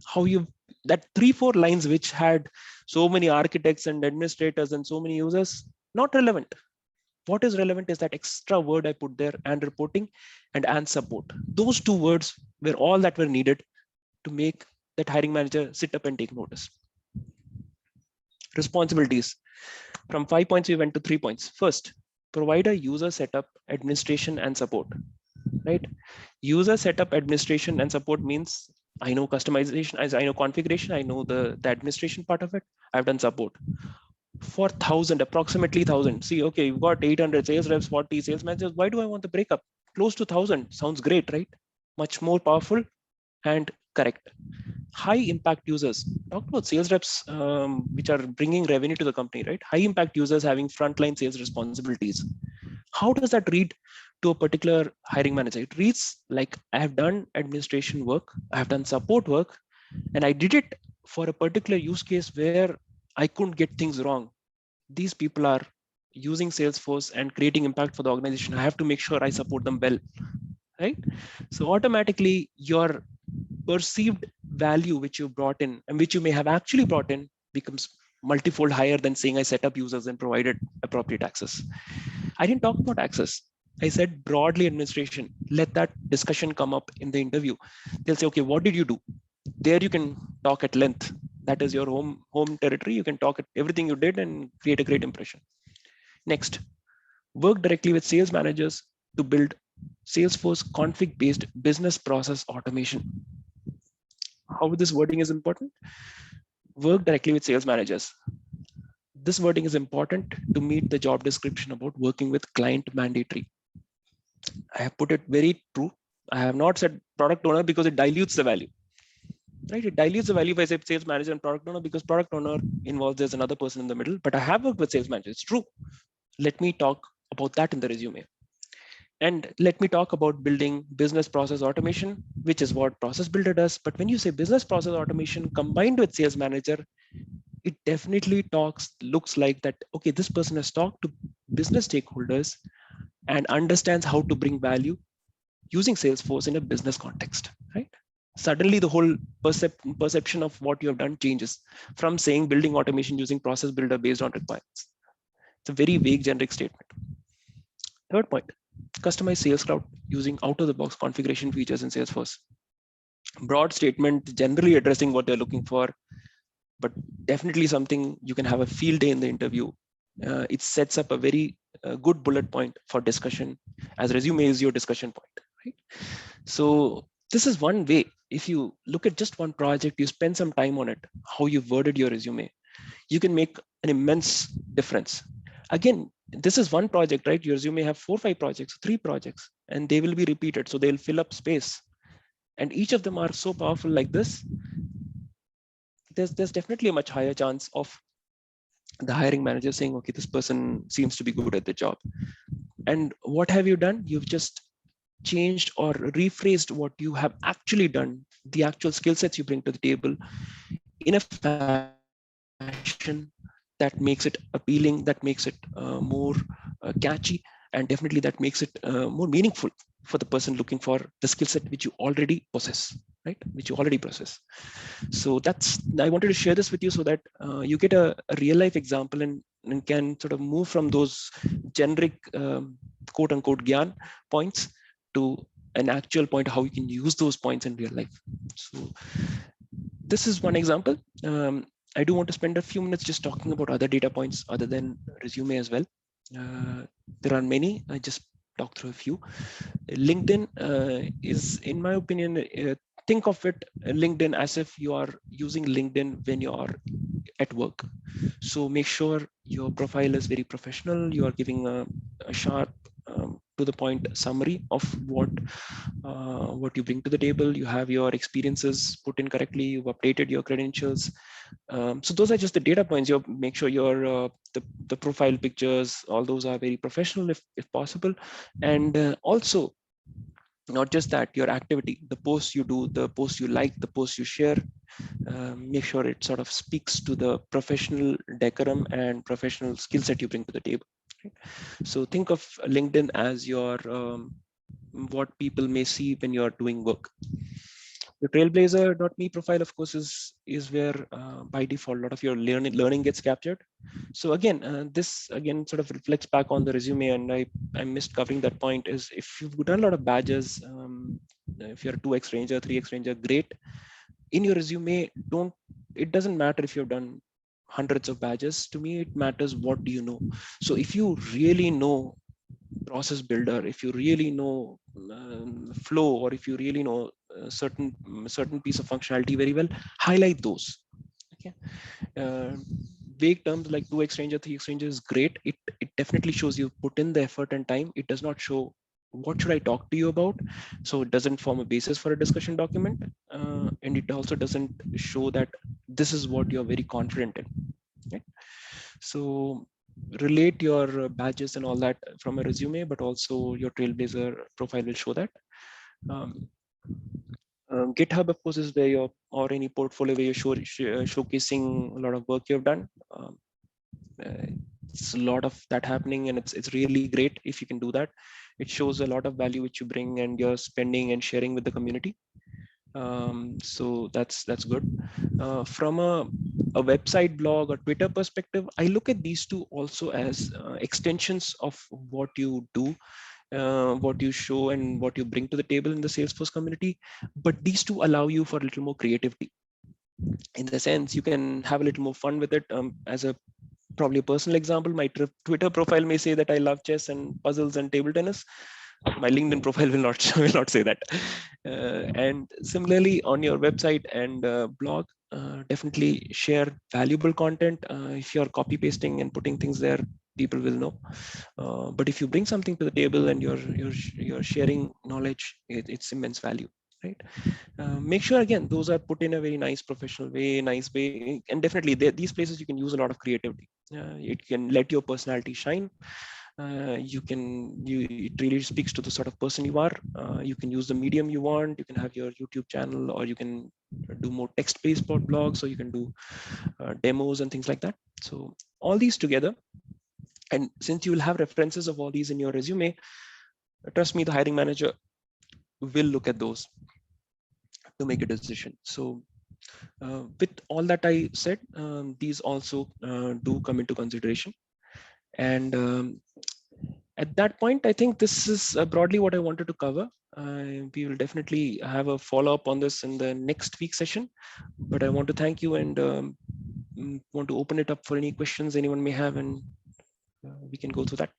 how you, that 3-4 lines which had so many architects and administrators and so many users, not relevant. What is relevant is that extra word I put there, and reporting and support. Those 2 words were all that were needed to make that hiring manager sit up and take notice. Responsibilities. From 5 points, we went to 3 points. First, provide a user setup, administration, and support. Right? User setup, administration, and support means I know customization, as I know configuration, I know the administration part of it. I've done support for 1,000, approximately 1,000. See, okay, you've got 800 sales reps, 40 sales managers. Why do I want the breakup? Close to 1,000 sounds great, right? Much more powerful and correct. High impact users. Talk about sales reps, which are bringing revenue to the company, right? High impact users having frontline sales responsibilities. How does that read to a particular hiring manager? It reads like I have done administration work, I have done support work, and I did it for a particular use case where I couldn't get things wrong. These people are using Salesforce and creating impact for the organization. I have to make sure I support them well, right? So automatically your perceived value which you brought in and which you may have actually brought in becomes multifold higher than saying I set up users and provided appropriate access. I didn't talk about access. I said broadly administration. Let that discussion come up in the interview. They'll say, okay, what did you do? There you can talk at length. That is your home territory. You can talk at everything you did and create a great impression. Next, work directly with sales managers to build Salesforce config-based business process automation. How this wording is important? Work directly with sales managers. This wording is important to meet the job description about working with client mandatory. I have put it very true. I have not said product owner because it dilutes the value. Right? It dilutes the value if I say sales manager and product owner because product owner involves there's another person in the middle. But I have worked with sales manager. It's true. Let me talk about that in the resume. And let me talk about building business process automation, which is what Process Builder does. But when you say business process automation combined with sales manager, it definitely looks like that, okay, this person has talked to business stakeholders and understands how to bring value using Salesforce in a business context, right? Suddenly the whole perception of what you have done changes from saying building automation using Process Builder based on requirements. It's a very vague generic statement. Third point, customize Sales Cloud using out-of-the-box configuration features in Salesforce. Broad statement, generally addressing what they're looking for, but definitely something you can have a field day in the interview. It sets up a very good bullet point for discussion, as resume is your discussion point, right? So this is one way. If you look at just one project, you spend some time on it, how you worded your resume, you can make an immense difference. Again, this is one project, right? Your resume have 4 or 5 projects, 3 projects, and they will be repeated. So they'll fill up space. And each of them are so powerful like this. There's definitely a much higher chance of the hiring manager saying, okay, this person seems to be good at the job. And what have you done? You've just changed or rephrased what you have actually done, the actual skill sets you bring to the table in a fashion that makes it appealing, that makes it more catchy, and definitely that makes it more meaningful for the person looking for the skill set which you already possess, right? Which you already possess. So I wanted to share this with you so that you get a real life example and can sort of move from those generic quote unquote gyan points to an actual point, how you can use those points in real life. So this is one example. I do want to spend a few minutes just talking about other data points other than resume as well. There are many. I just talked through a few. LinkedIn is, in my opinion, think of it, LinkedIn, as if you are using LinkedIn when you are at work. So make sure your profile is very professional. You are giving a sharp, to the point summary of what you bring to the table. You have your experiences put in correctly. You've updated your credentials. So those are just the data points. You make sure your the profile pictures, all those are very professional if possible, and also not just that, your activity, the posts you do, the posts you like, the posts you share, make sure it sort of speaks to the professional decorum and professional skill set you bring to the table. Right? So think of LinkedIn as your what people may see when you're doing work. The trailblazer.me profile, of course, is where by default a lot of your learning gets captured. So again, this again sort of reflects back on the resume, and I missed covering that point. Is if you've done a lot of badges, if you're a 2x ranger, 3x ranger, great. In your resume, it doesn't matter if you've done hundreds of badges. To me, it matters what do you know. So if you really know process builder, if you really know flow, or if you really know certain piece of functionality very well, highlight those. Okay. uh, Vague terms like 2x ranger, 3x ranger is great. It definitely shows you put in the effort and time. It does not show what should I talk to you about, so it doesn't form a basis for a discussion document, and it also doesn't show that this is what you're very confident in. Right? So relate your badges and all that from a resume, but also your Trailblazer profile will show that. Um, GitHub, of course, is where you're, or any portfolio where you're showcasing a lot of work you've done. Uh, it's a lot of that happening, and it's really great if you can do that. It shows a lot of value which you bring and you're spending and sharing with the community. So that's good. From a website, blog, or Twitter perspective, I look at these two also as extensions of what you do, what you show, and what you bring to the table in the Salesforce community. But these two allow you for a little more creativity. In the sense, you can have a little more fun with it. As a probably a personal example, my Twitter profile may say that I love chess and puzzles and table tennis. My LinkedIn profile will not will not say that. And similarly, on your website and blog, definitely share valuable content. If you're copy pasting and putting things there, people will know. But if you bring something to the table and you're sharing knowledge, it's immense value, right? Make sure again those are put in a very nice professional way, nice way, and definitely these places you can use a lot of creativity. It can let your personality shine. It really speaks to the sort of person you are. You can use the medium you want. You can have your YouTube channel, or you can do more text-based blogs, or you can do demos and things like that. So all these together, and since you will have references of all these in your resume, trust me, the hiring manager will look at those to make a decision. So with all that I said, these also do come into consideration. And at that point, I think this is broadly what I wanted to cover. We will definitely have a follow-up on this in the next week session. But I want to thank you, and want to open it up for any questions anyone may have, and we can go through that.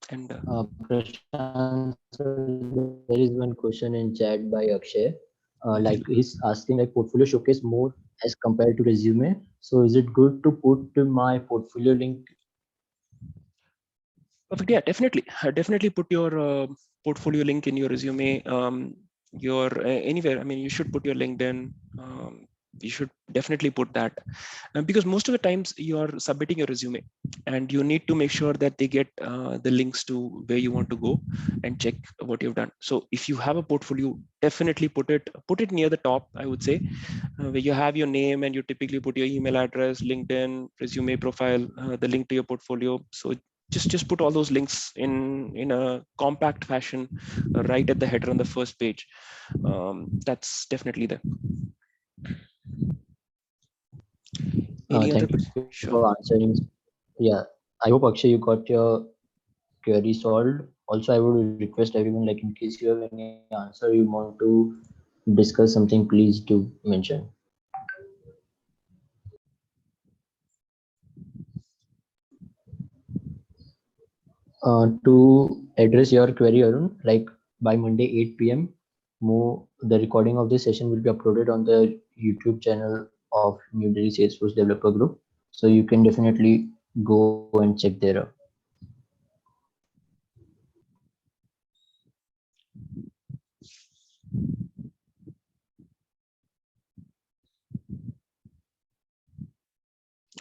And Prashant, there is one question in chat by Akshay. Like he's asking, like, portfolio showcase more as compared to resume. So is it good to put my portfolio link? perfect. Yeah, definitely. Definitely put your portfolio link in your resume. Your anywhere. I mean, you should put your LinkedIn. You should definitely put that, because most of the times you are submitting your resume, and you need to make sure that they get the links to where you want to go and check what you've done. So if you have a portfolio, definitely put it near the top, I would say, where you have your name, and you typically put your email address, LinkedIn, resume profile, the link to your portfolio. So just put all those links in a compact fashion, right at the header on the first page. That's definitely there. Any other? Thank you for Sure. answering. Yeah, I hope Akshay you got your query solved. Also, I would request everyone, like, in case you have any answer you want to discuss something, please do mention. To address your query, Arun, like by Monday 8 p.m., the recording of this session will be uploaded on the YouTube channel of New Delhi Salesforce Developer Group. So you can definitely go and check there out.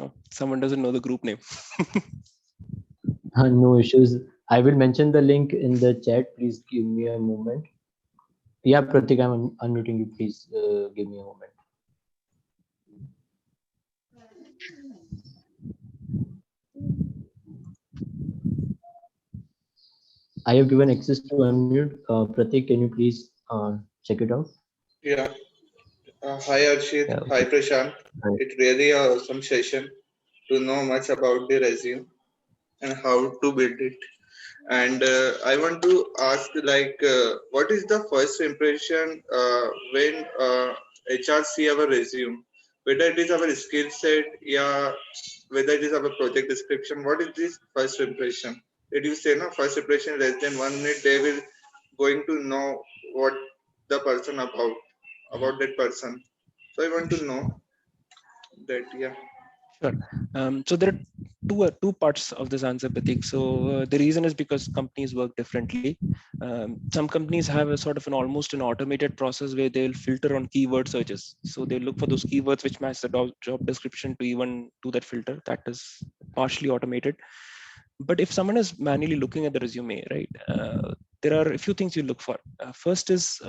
Oh, someone doesn't know the group name. No issues. I will mention the link in the chat. Please give me a moment. Yeah, Pratik, I'm unmuting you. Please give me a moment. I have given access to unmute. Pratik, can you please check it out? Yeah. Hi Arshit. Yeah, Hi okay. Prashant. Right. It's really a awesome session to know much about the resume and how to build it. And I want to ask, like, what is the first impression when HR see our resume? whether it is our skill set, yeah, whether it is our project description. What is this first impression? Did you say no? First impression less than 1 minute, they will going to know what the person about that person. So I want to know that. Yeah. Sure. So there are two parts of this answer, Pratik. So the reason is because companies work differently. Some companies have a sort of an almost an automated process where they'll filter on keyword searches. So they look for those keywords which match the job description to even do that filter. That is partially automated. But if someone is manually looking at the resume, right, there are a few things you look for. First is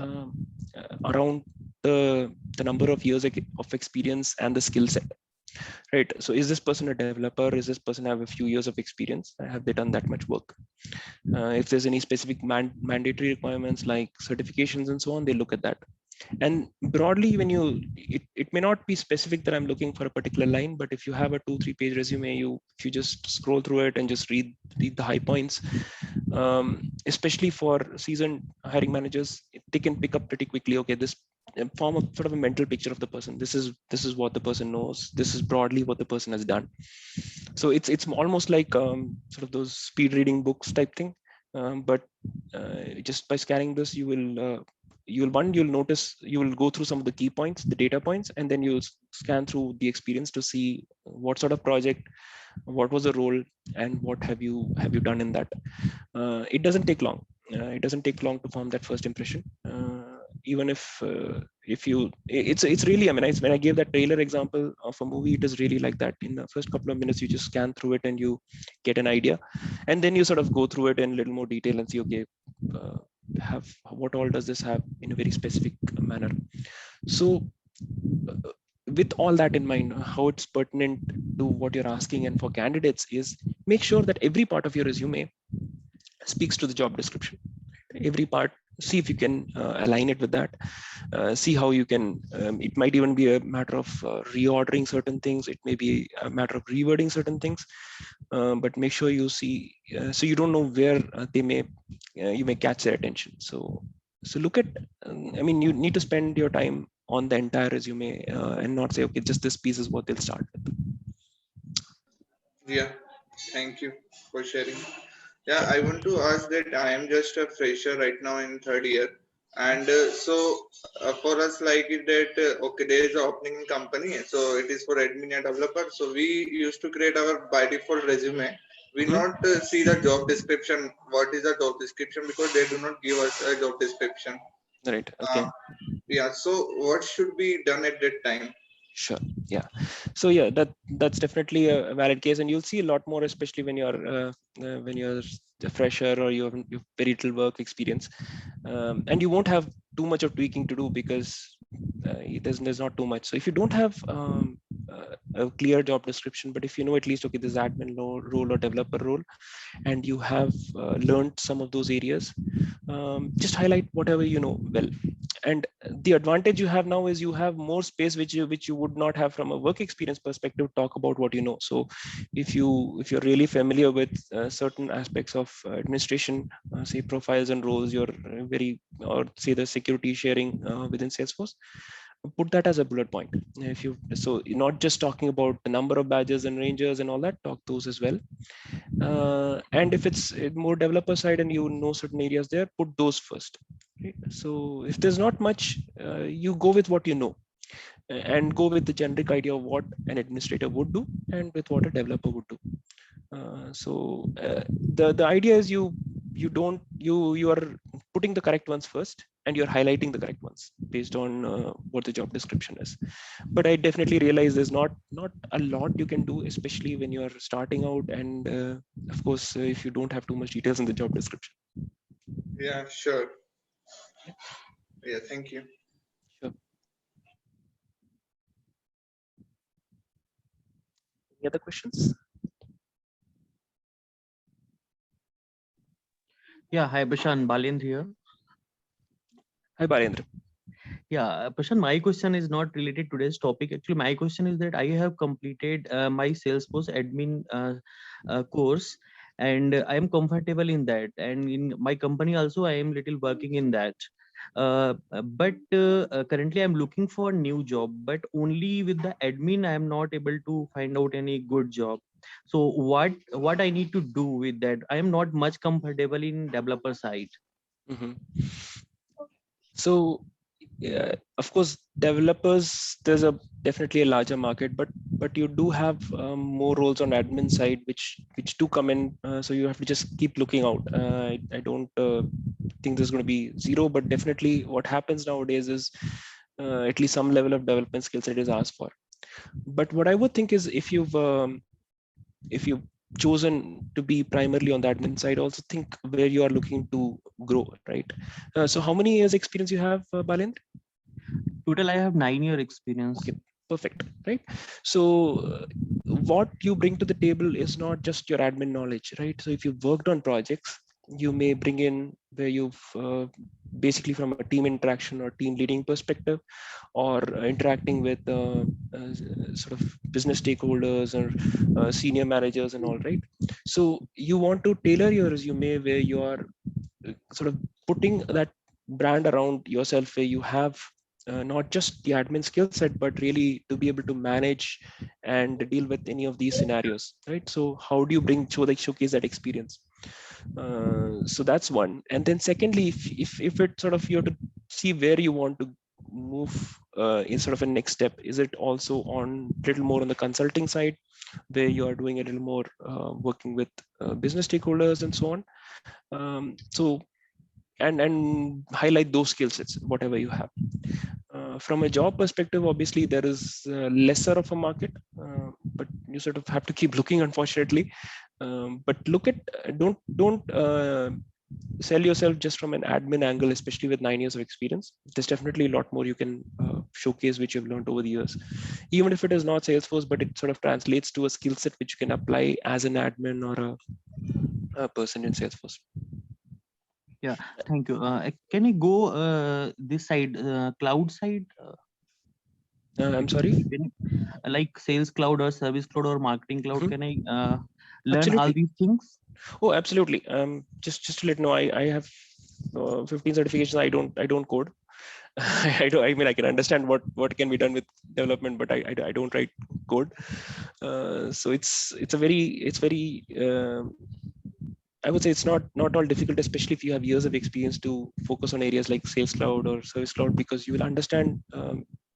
around the number of years of experience and the skill set. Right. So is this person a developer? Is this person have a few years of experience? Have they done that much work? If there's any specific mandatory requirements like certifications and so on, they look at that. And broadly, when it may not be specific that I'm looking for a particular line, but if you have a 2-3 page resume, if you just scroll through it and just read the high points, especially for seasoned hiring managers, they can pick up pretty quickly. Okay, this form of sort of a mental picture of the person. This is what the person knows. This is broadly what the person has done. So it's almost like sort of those speed reading books type thing. But just by scanning this, you'll notice, you will go through some of the key points, the data points, and then you'll scan through the experience to see what sort of project, what was the role, and what have you done in that. It doesn't take long. It doesn't take long to form that first impression. Even if you, it's really, I mean, when I gave that trailer example of a movie, it is really like that. In the first couple of minutes, you just scan through it and you get an idea, and then you sort of go through it in a little more detail and see, okay, what all does this have in a very specific manner. So with all that in mind, how it's pertinent to what you're asking, and for candidates is, make sure that every part of your resume speaks to the job description. Every part, see if you can align it with that. See how you can, it might even be a matter of reordering certain things. It may be a matter of rewording certain things, but make sure you see, so you don't know where you may catch their attention. So look at, I mean, you need to spend your time on the entire resume, and not say, okay, just this piece is what they'll start with. Yeah. Thank you for sharing. Yeah, I want to ask that I am just a fresher right now in third year, and for us, like it that okay, there is an opening in company, so it is for admin and developer. So we used to create our by default resume. We not see the job description. What is the job description? Because they do not give us a job description. Right. Okay. Yeah. So what should be done at that time? Sure. Yeah. So yeah, that's definitely a valid case, and you'll see a lot more, especially when you're a fresher or you have very little work experience, and you won't have too much of tweaking to do because there's not too much. So if you don't have a clear job description, but if you know at least, okay, this admin role or developer role, and you have learned some of those areas, just highlight whatever you know well. And the advantage you have now is you have more space which you would not have from a work experience perspective. Talk about what you know. So if you're really familiar with certain aspects of administration, say profiles and roles, you're very, or say the security sharing within Salesforce, put that as a bullet point. If you, so you're not just talking about the number of badges and rangers and all that, talk those as well. And if it's more developer side and you know certain areas there, put those first. Right? So if there's not much, you go with what you know, and go with the generic idea of what an administrator would do and with what a developer would do. The idea is you are putting the correct ones first, and you're highlighting the correct ones based on what the job description is. But I definitely realize there's not a lot you can do, especially when you're starting out, and of course if you don't have too much details in the job description. Yeah, sure. Yeah, thank you. Sure. Any other questions? Yeah, hi Prashant, Balendra here. Hi Balendra. Yeah, Prashant, my question is not related to today's topic. Actually, my question is that I have completed my Salesforce admin course, and I am comfortable in that. And in my company also, I am little working in that. But currently I'm looking for a new job, but only with the admin I am not able to find out any good job. So what I need to do with that? I am not much comfortable in developer side. Mhm. So, yeah, of course, developers, there's a definitely a larger market, but you do have more roles on admin side, which do come in. So you have to just keep looking out. I don't think there's going to be zero, but definitely what happens nowadays is at least some level of development skill set is asked for. But what I would think is if you've chosen to be primarily on the admin side, also think where you are looking to grow, right? So how many years experience you have, Balendra? Total I have 9-year experience. Okay, perfect, right? So what you bring to the table is not just your admin knowledge, right? So if you've worked on projects, you may bring in where you've basically from a team interaction or team leading perspective, or interacting with sort of business stakeholders or senior managers and all, right? So you want to tailor your resume where you are sort of putting that brand around yourself, where you have not just the admin skill set, but really to be able to manage and deal with any of these scenarios, right? So how do you showcase that experience? So that's one. And then secondly, if it sort of, you have to see where you want to move in sort of a next step. Is it also on little more on the consulting side, where you are doing a little more working with business stakeholders and so on? So and highlight those skill sets, whatever you have. From a job perspective, obviously there is lesser of a market, but you sort of have to keep looking, unfortunately. But look at, don't sell yourself just from an admin angle, especially with 9 years of experience. There's definitely a lot more you can showcase, which you've learned over the years, even if it is not Salesforce, but it sort of translates to a skill set which you can apply as an admin or a person in Salesforce. Yeah, thank you. Can I go this side, cloud side? I'm sorry. Can like sales cloud or service cloud or marketing cloud? Mhm. Can I learn all Absolutely. these things? Oh, absolutely. Just to let you know, I have 15 certifications. I don't code. I mean, I can understand what can be done with development, but I don't write code. So it's very I would say it's not all difficult, especially if you have years of experience to focus on areas like Sales Cloud or Service Cloud, because you will understand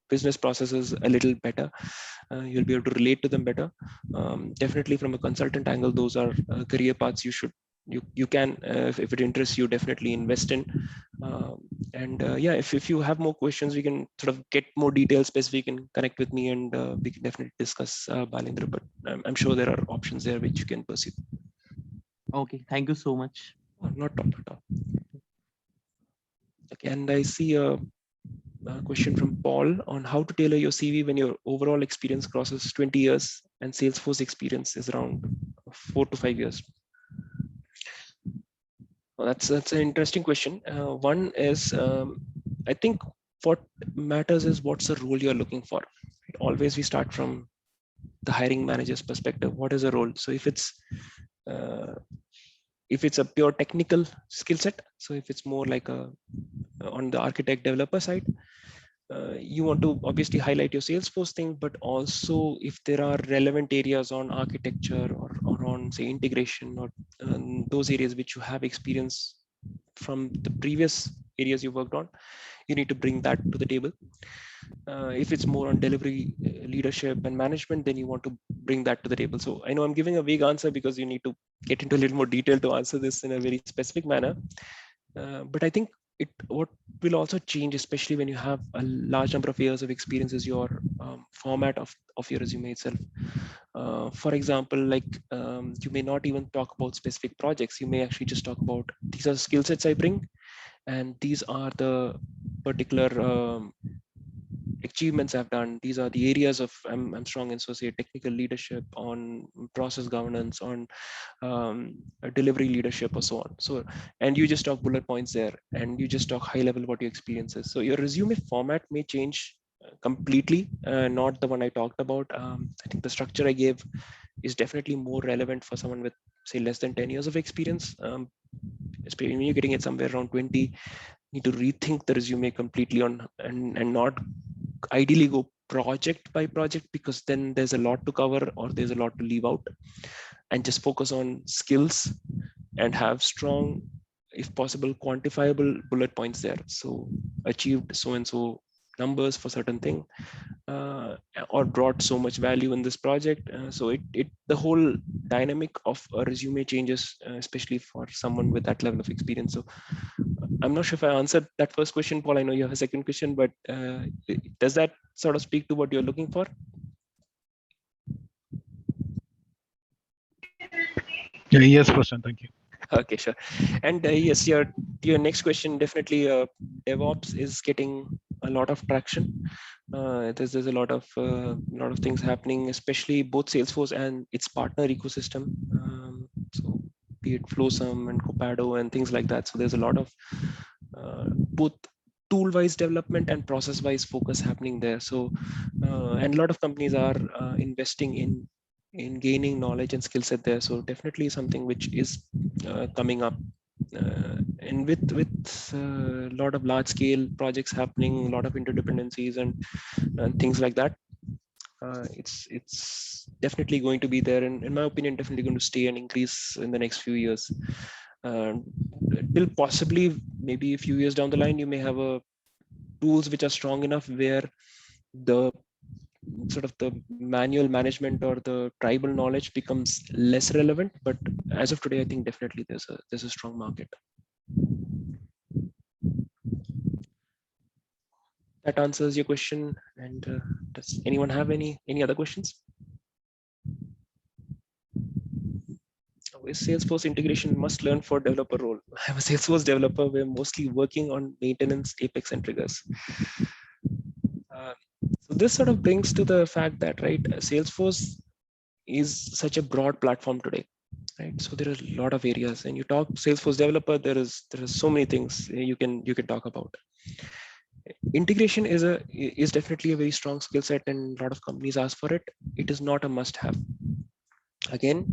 business processes a little better. You'll be able to relate to them better. Definitely from a consultant angle, those are career paths you can, if it interests you, definitely invest in. And yeah, if you have more questions, we can sort of get more details specific and connect with me, and we can definitely discuss, Balendra. But I'm sure there are options there which you can pursue. Okay, thank you so much. Not talk at all. Okay, and I see a question from Paul on how to tailor your CV when your overall experience crosses 20 years and Salesforce experience is around 4 to 5 years. Well, that's an interesting question. One is, I think what matters is what's the role you're looking for. Always we start from the hiring manager's perspective. What is the role? So uh, if it's a pure technical skill set, so if it's more like a on the architect developer side, you want to obviously highlight your Salesforce thing, but also if there are relevant areas on architecture or on say integration or those areas which you have experience from the previous areas you worked on, you need to bring that to the table. If it's more on delivery, leadership and management, then you want to bring that to the table. So I know I'm giving a vague answer because you need to get into a little more detail to answer this in a very specific manner. But I think what will also change, especially when you have a large number of years of experience, is your format of your resume itself. For example, like you may not even talk about specific projects. You may actually just talk about, these are the skill sets I bring, and these are the particular achievements I've done. These are the areas of I'm strong in, so say technical leadership, on process governance, on delivery leadership, or so on. So, and you just talk bullet points there, and you just talk high level what your experience is. So your resume format may change completely, not the one I talked about. I think the structure I gave is definitely more relevant for someone with say less than 10 years of experience. Especially when you're getting it somewhere around 20, need to rethink the resume completely on and not ideally go project by project, because then there's a lot to cover or there's a lot to leave out, and just focus on skills and have strong, if possible, quantifiable bullet points there. So achieved so and so numbers for certain thing, or brought so much value in this project. So it the whole dynamic of a resume changes, especially for someone with that level of experience. So I'm not sure if I answered that first question, Paul. I know you have a second question, but does that sort of speak to what you're looking for? Yeah, yes, Prashant, thank you. Okay, sure. And yes, your next question, definitely DevOps is getting a lot of traction. There's a lot of things happening, especially both Salesforce and its partner ecosystem. So be it Flowsum and Copado and things like that. So there's a lot of both tool-wise development and process-wise focus happening there. So and a lot of companies are investing in gaining knowledge and skill set there. So definitely something which is coming up, and with a lot of large scale projects happening, a lot of interdependencies and things like that. It's definitely going to be there, and in my opinion, definitely going to stay and increase in the next few years. Till possibly maybe a few years down the line, you may have a tools which are strong enough where the sort of the manual management or the tribal knowledge becomes less relevant. But as of today, I think definitely there's a strong market. That answers your question. And does anyone have any other questions? Is Salesforce integration must learn for developer role? I'm a Salesforce developer. We're mostly working on maintenance, Apex, and triggers. So this sort of brings to the fact that, right, Salesforce is such a broad platform today, right? So there are a lot of areas, and you talk Salesforce developer, there is so many things you can talk about. Integration is definitely a very strong skill set, and a lot of companies ask for it. It is not a must-have. Again,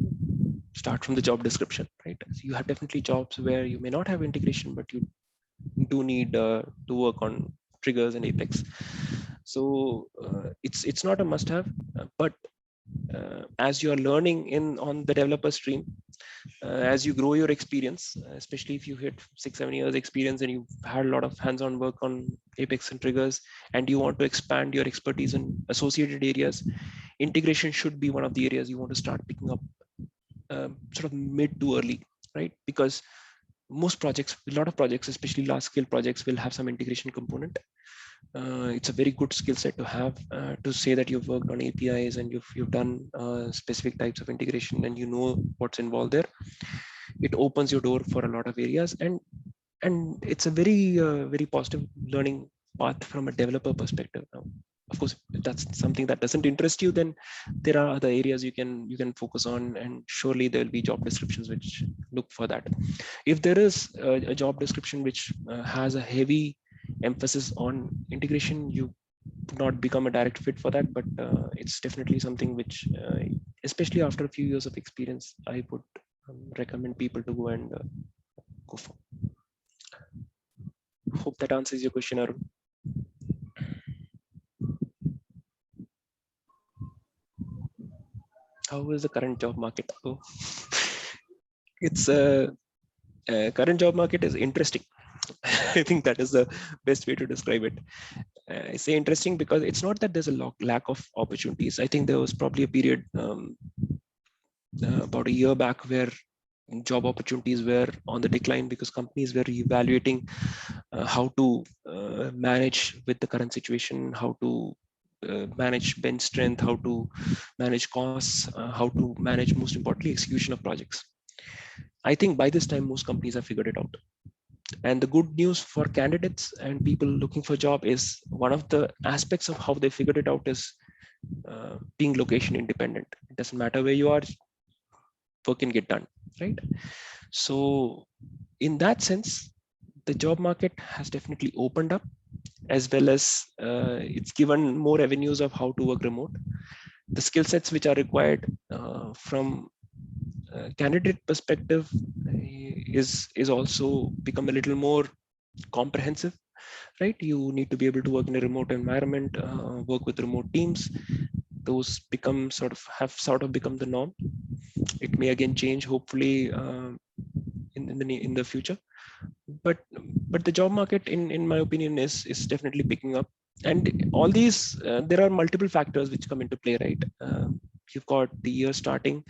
start from the job description, right? So you have definitely jobs where you may not have integration, but you do need to work on triggers and Apex. So it's not a must-have, but as you are learning on the developer stream, as you grow your experience, especially if you hit 6-7 years experience and you've had a lot of hands-on work on Apex and triggers, and you want to expand your expertise in associated areas, integration should be one of the areas you want to start picking up sort of mid to early, right? Because most projects, a lot of projects, especially large scale projects, will have some integration component. It's a very good skill set to have, to say that you've worked on APIs and you've done specific types of integration and you know what's involved there. It opens your door for a lot of areas, and it's a very positive learning path from a developer perspective. Now, of course, if that's something that doesn't interest you, then there are other areas you can focus on, and surely there will be job descriptions which look for that. If there is a job description which has a heavy emphasis on integration, you not become a direct fit for that, but it's definitely something which, especially after a few years of experience, I would recommend people to go and go for. Hope that answers your question, Arun. How is the current job market? Oh, it's current job market is interesting. I think that is the best way to describe it. I say interesting because it's not that there's a lack of opportunities. I think there was probably a period about a year back where job opportunities were on the decline because companies were evaluating how to manage with the current situation, how to manage bench strength, how to manage costs, how to manage, most importantly, execution of projects. I think by this time, most companies have figured it out. And the good news for candidates and people looking for a job is one of the aspects of how they figured it out is being location independent. It doesn't matter where you are, work can get done, right? So in that sense, the job market has definitely opened up, as well as it's given more avenues of how to work remote. The skill sets which are required from candidate perspective is also become a little more comprehensive, right? You need to be able to work in a remote environment, work with remote teams. Those sort of become the norm. It may again change, hopefully, in the future. But the job market, in my opinion, is definitely picking up. And all these, there are multiple factors which come into play, right? You've got the year starting,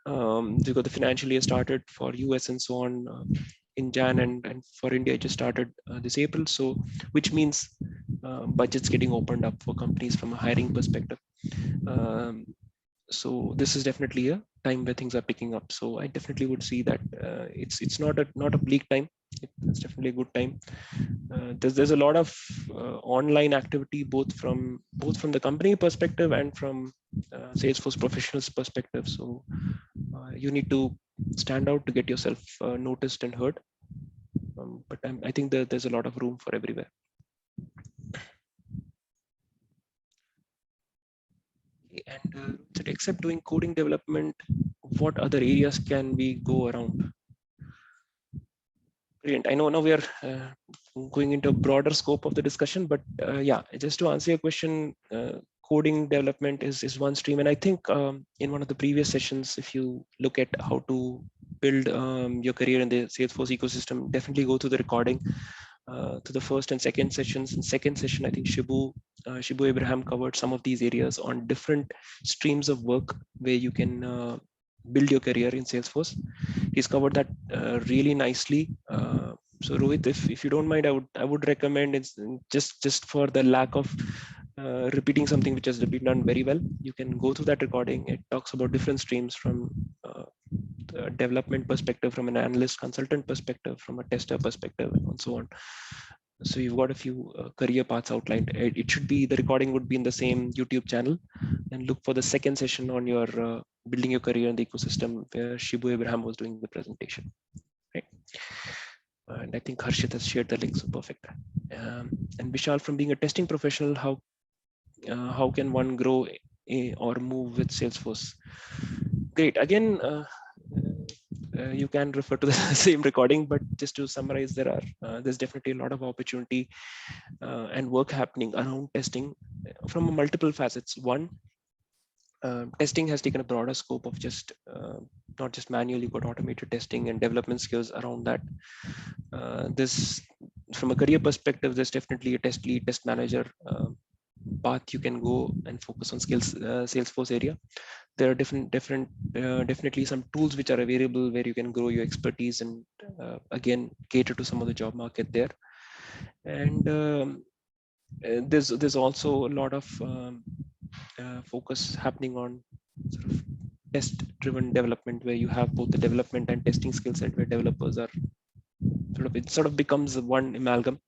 you've got the financial year started for US and so on, in Jan, and for India it just started this April. So which means budgets getting opened up for companies from a hiring perspective. Um, so this is definitely a time where things are picking up. So I definitely would see that it's not a bleak time. It's definitely a good time. There's a lot of online activity, both from the company perspective and from Salesforce professionals perspective. So you need to stand out to get yourself noticed and heard. But I think there's a lot of room for everywhere. And except doing coding development, what other areas can we go around? Brilliant. I know now we are going into a broader scope of the discussion, but yeah, just to answer your question, coding development is one stream. And I think in one of the previous sessions, if you look at how to build your career in the Salesforce ecosystem, definitely go to the recording, to the first and second sessions. In second session, I think Shibu Abraham covered some of these areas on different streams of work where you can build your career in Salesforce. He's covered that really nicely. So Rohit, if you don't mind, I would recommend, it's just for the lack of repeating something which has been done very well, you can go through that recording. It talks about different streams from the development perspective, from an analyst consultant perspective, from a tester perspective, and so on. So you've got a few career paths outlined. It should be, the recording would be in the same YouTube channel, and look for the second session on your building your career in the ecosystem, where Shibu Abraham was doing the presentation, right? And I think Harshit has shared the link, so perfect. And Vishal, from being a testing professional, how can one grow or move with Salesforce? Great. Again, you can refer to the same recording, but just to summarize, there's definitely a lot of opportunity and work happening around testing from multiple facets. One, testing has taken a broader scope of just not just manual, you've got automated testing and development skills around that. This, from a career perspective, there's definitely a test lead, test manager path you can go and focus on skills, Salesforce area. There are definitely some tools which are available where you can grow your expertise and again cater to some of the job market there. And there's also a lot of focus happening on sort of test-driven development, where you have both the development and testing skill set, where developers are it sort of becomes one amalgam,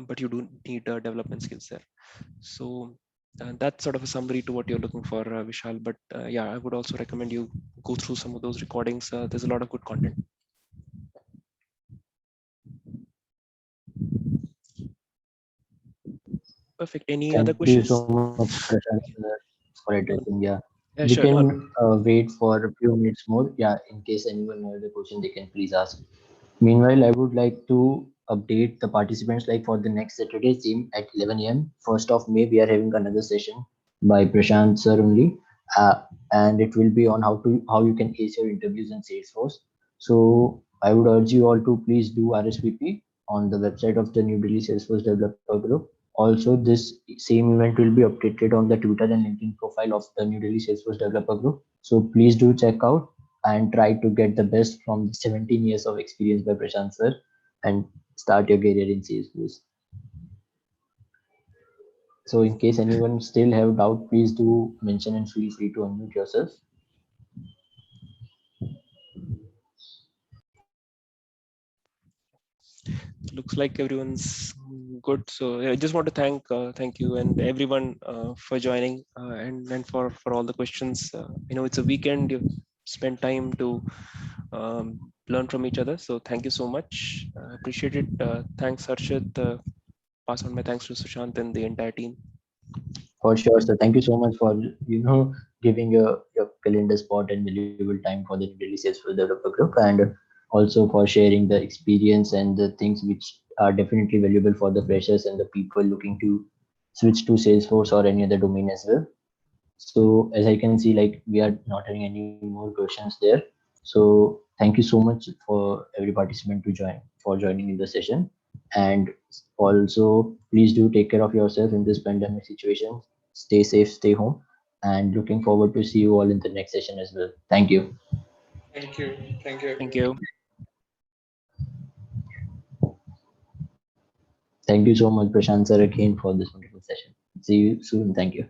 but you do need development skills there. So that's sort of a summary to what you're looking for, Vishal. But yeah, I would also recommend you go through some of those recordings. There's a lot of good content. Perfect. Any other questions? Thank you so much, Prashant, for addressing. Yeah, Yeah, we sure. No, can wait for a few minutes more. Yeah, in case anyone has a question, they can please ask. Meanwhile, I would like to update the participants, like for the next Saturday, same at 11 a.m. 1st of May, we are having another session by Prashant sir only, and it will be on how you can ace your interviews in Salesforce. So I would urge you all to please do RSVP on the website of the New Delhi Salesforce Developer Group. Also, this same event will be updated on the Twitter and LinkedIn profile of the New Delhi Salesforce Developer Group. So please do check out and try to get the best from the 17 years of experience by Prashant sir and start your career in Salesforce. So in case anyone still have doubt, please do mention and feel free to unmute yourself. Looks like everyone's good. So I just want to thank you and everyone for joining and for all the questions. I know it's a weekend. You've spent time to learn from each other. So thank you so much. Appreciate it. Thanks, Harshit. Pass on my thanks to Sushant and the entire team. For sure, sir. Thank you so much for giving your calendar spot and valuable time for the New Delhi Salesforce Developer Group, and also for sharing the experience and the things which are definitely valuable for the freshers and the people looking to switch to Salesforce or any other domain as well. So as I can see, like we are not having any more questions there. So thank you so much for every participant for joining in the session. And also please do take care of yourself in this pandemic situation. Stay safe, stay home, and looking forward to see you all in the next session as well. Thank you. Thank you. Thank you, Thank everyone. you. Thank you so much, Prashant sir, again for this wonderful session. See you soon. Thank you.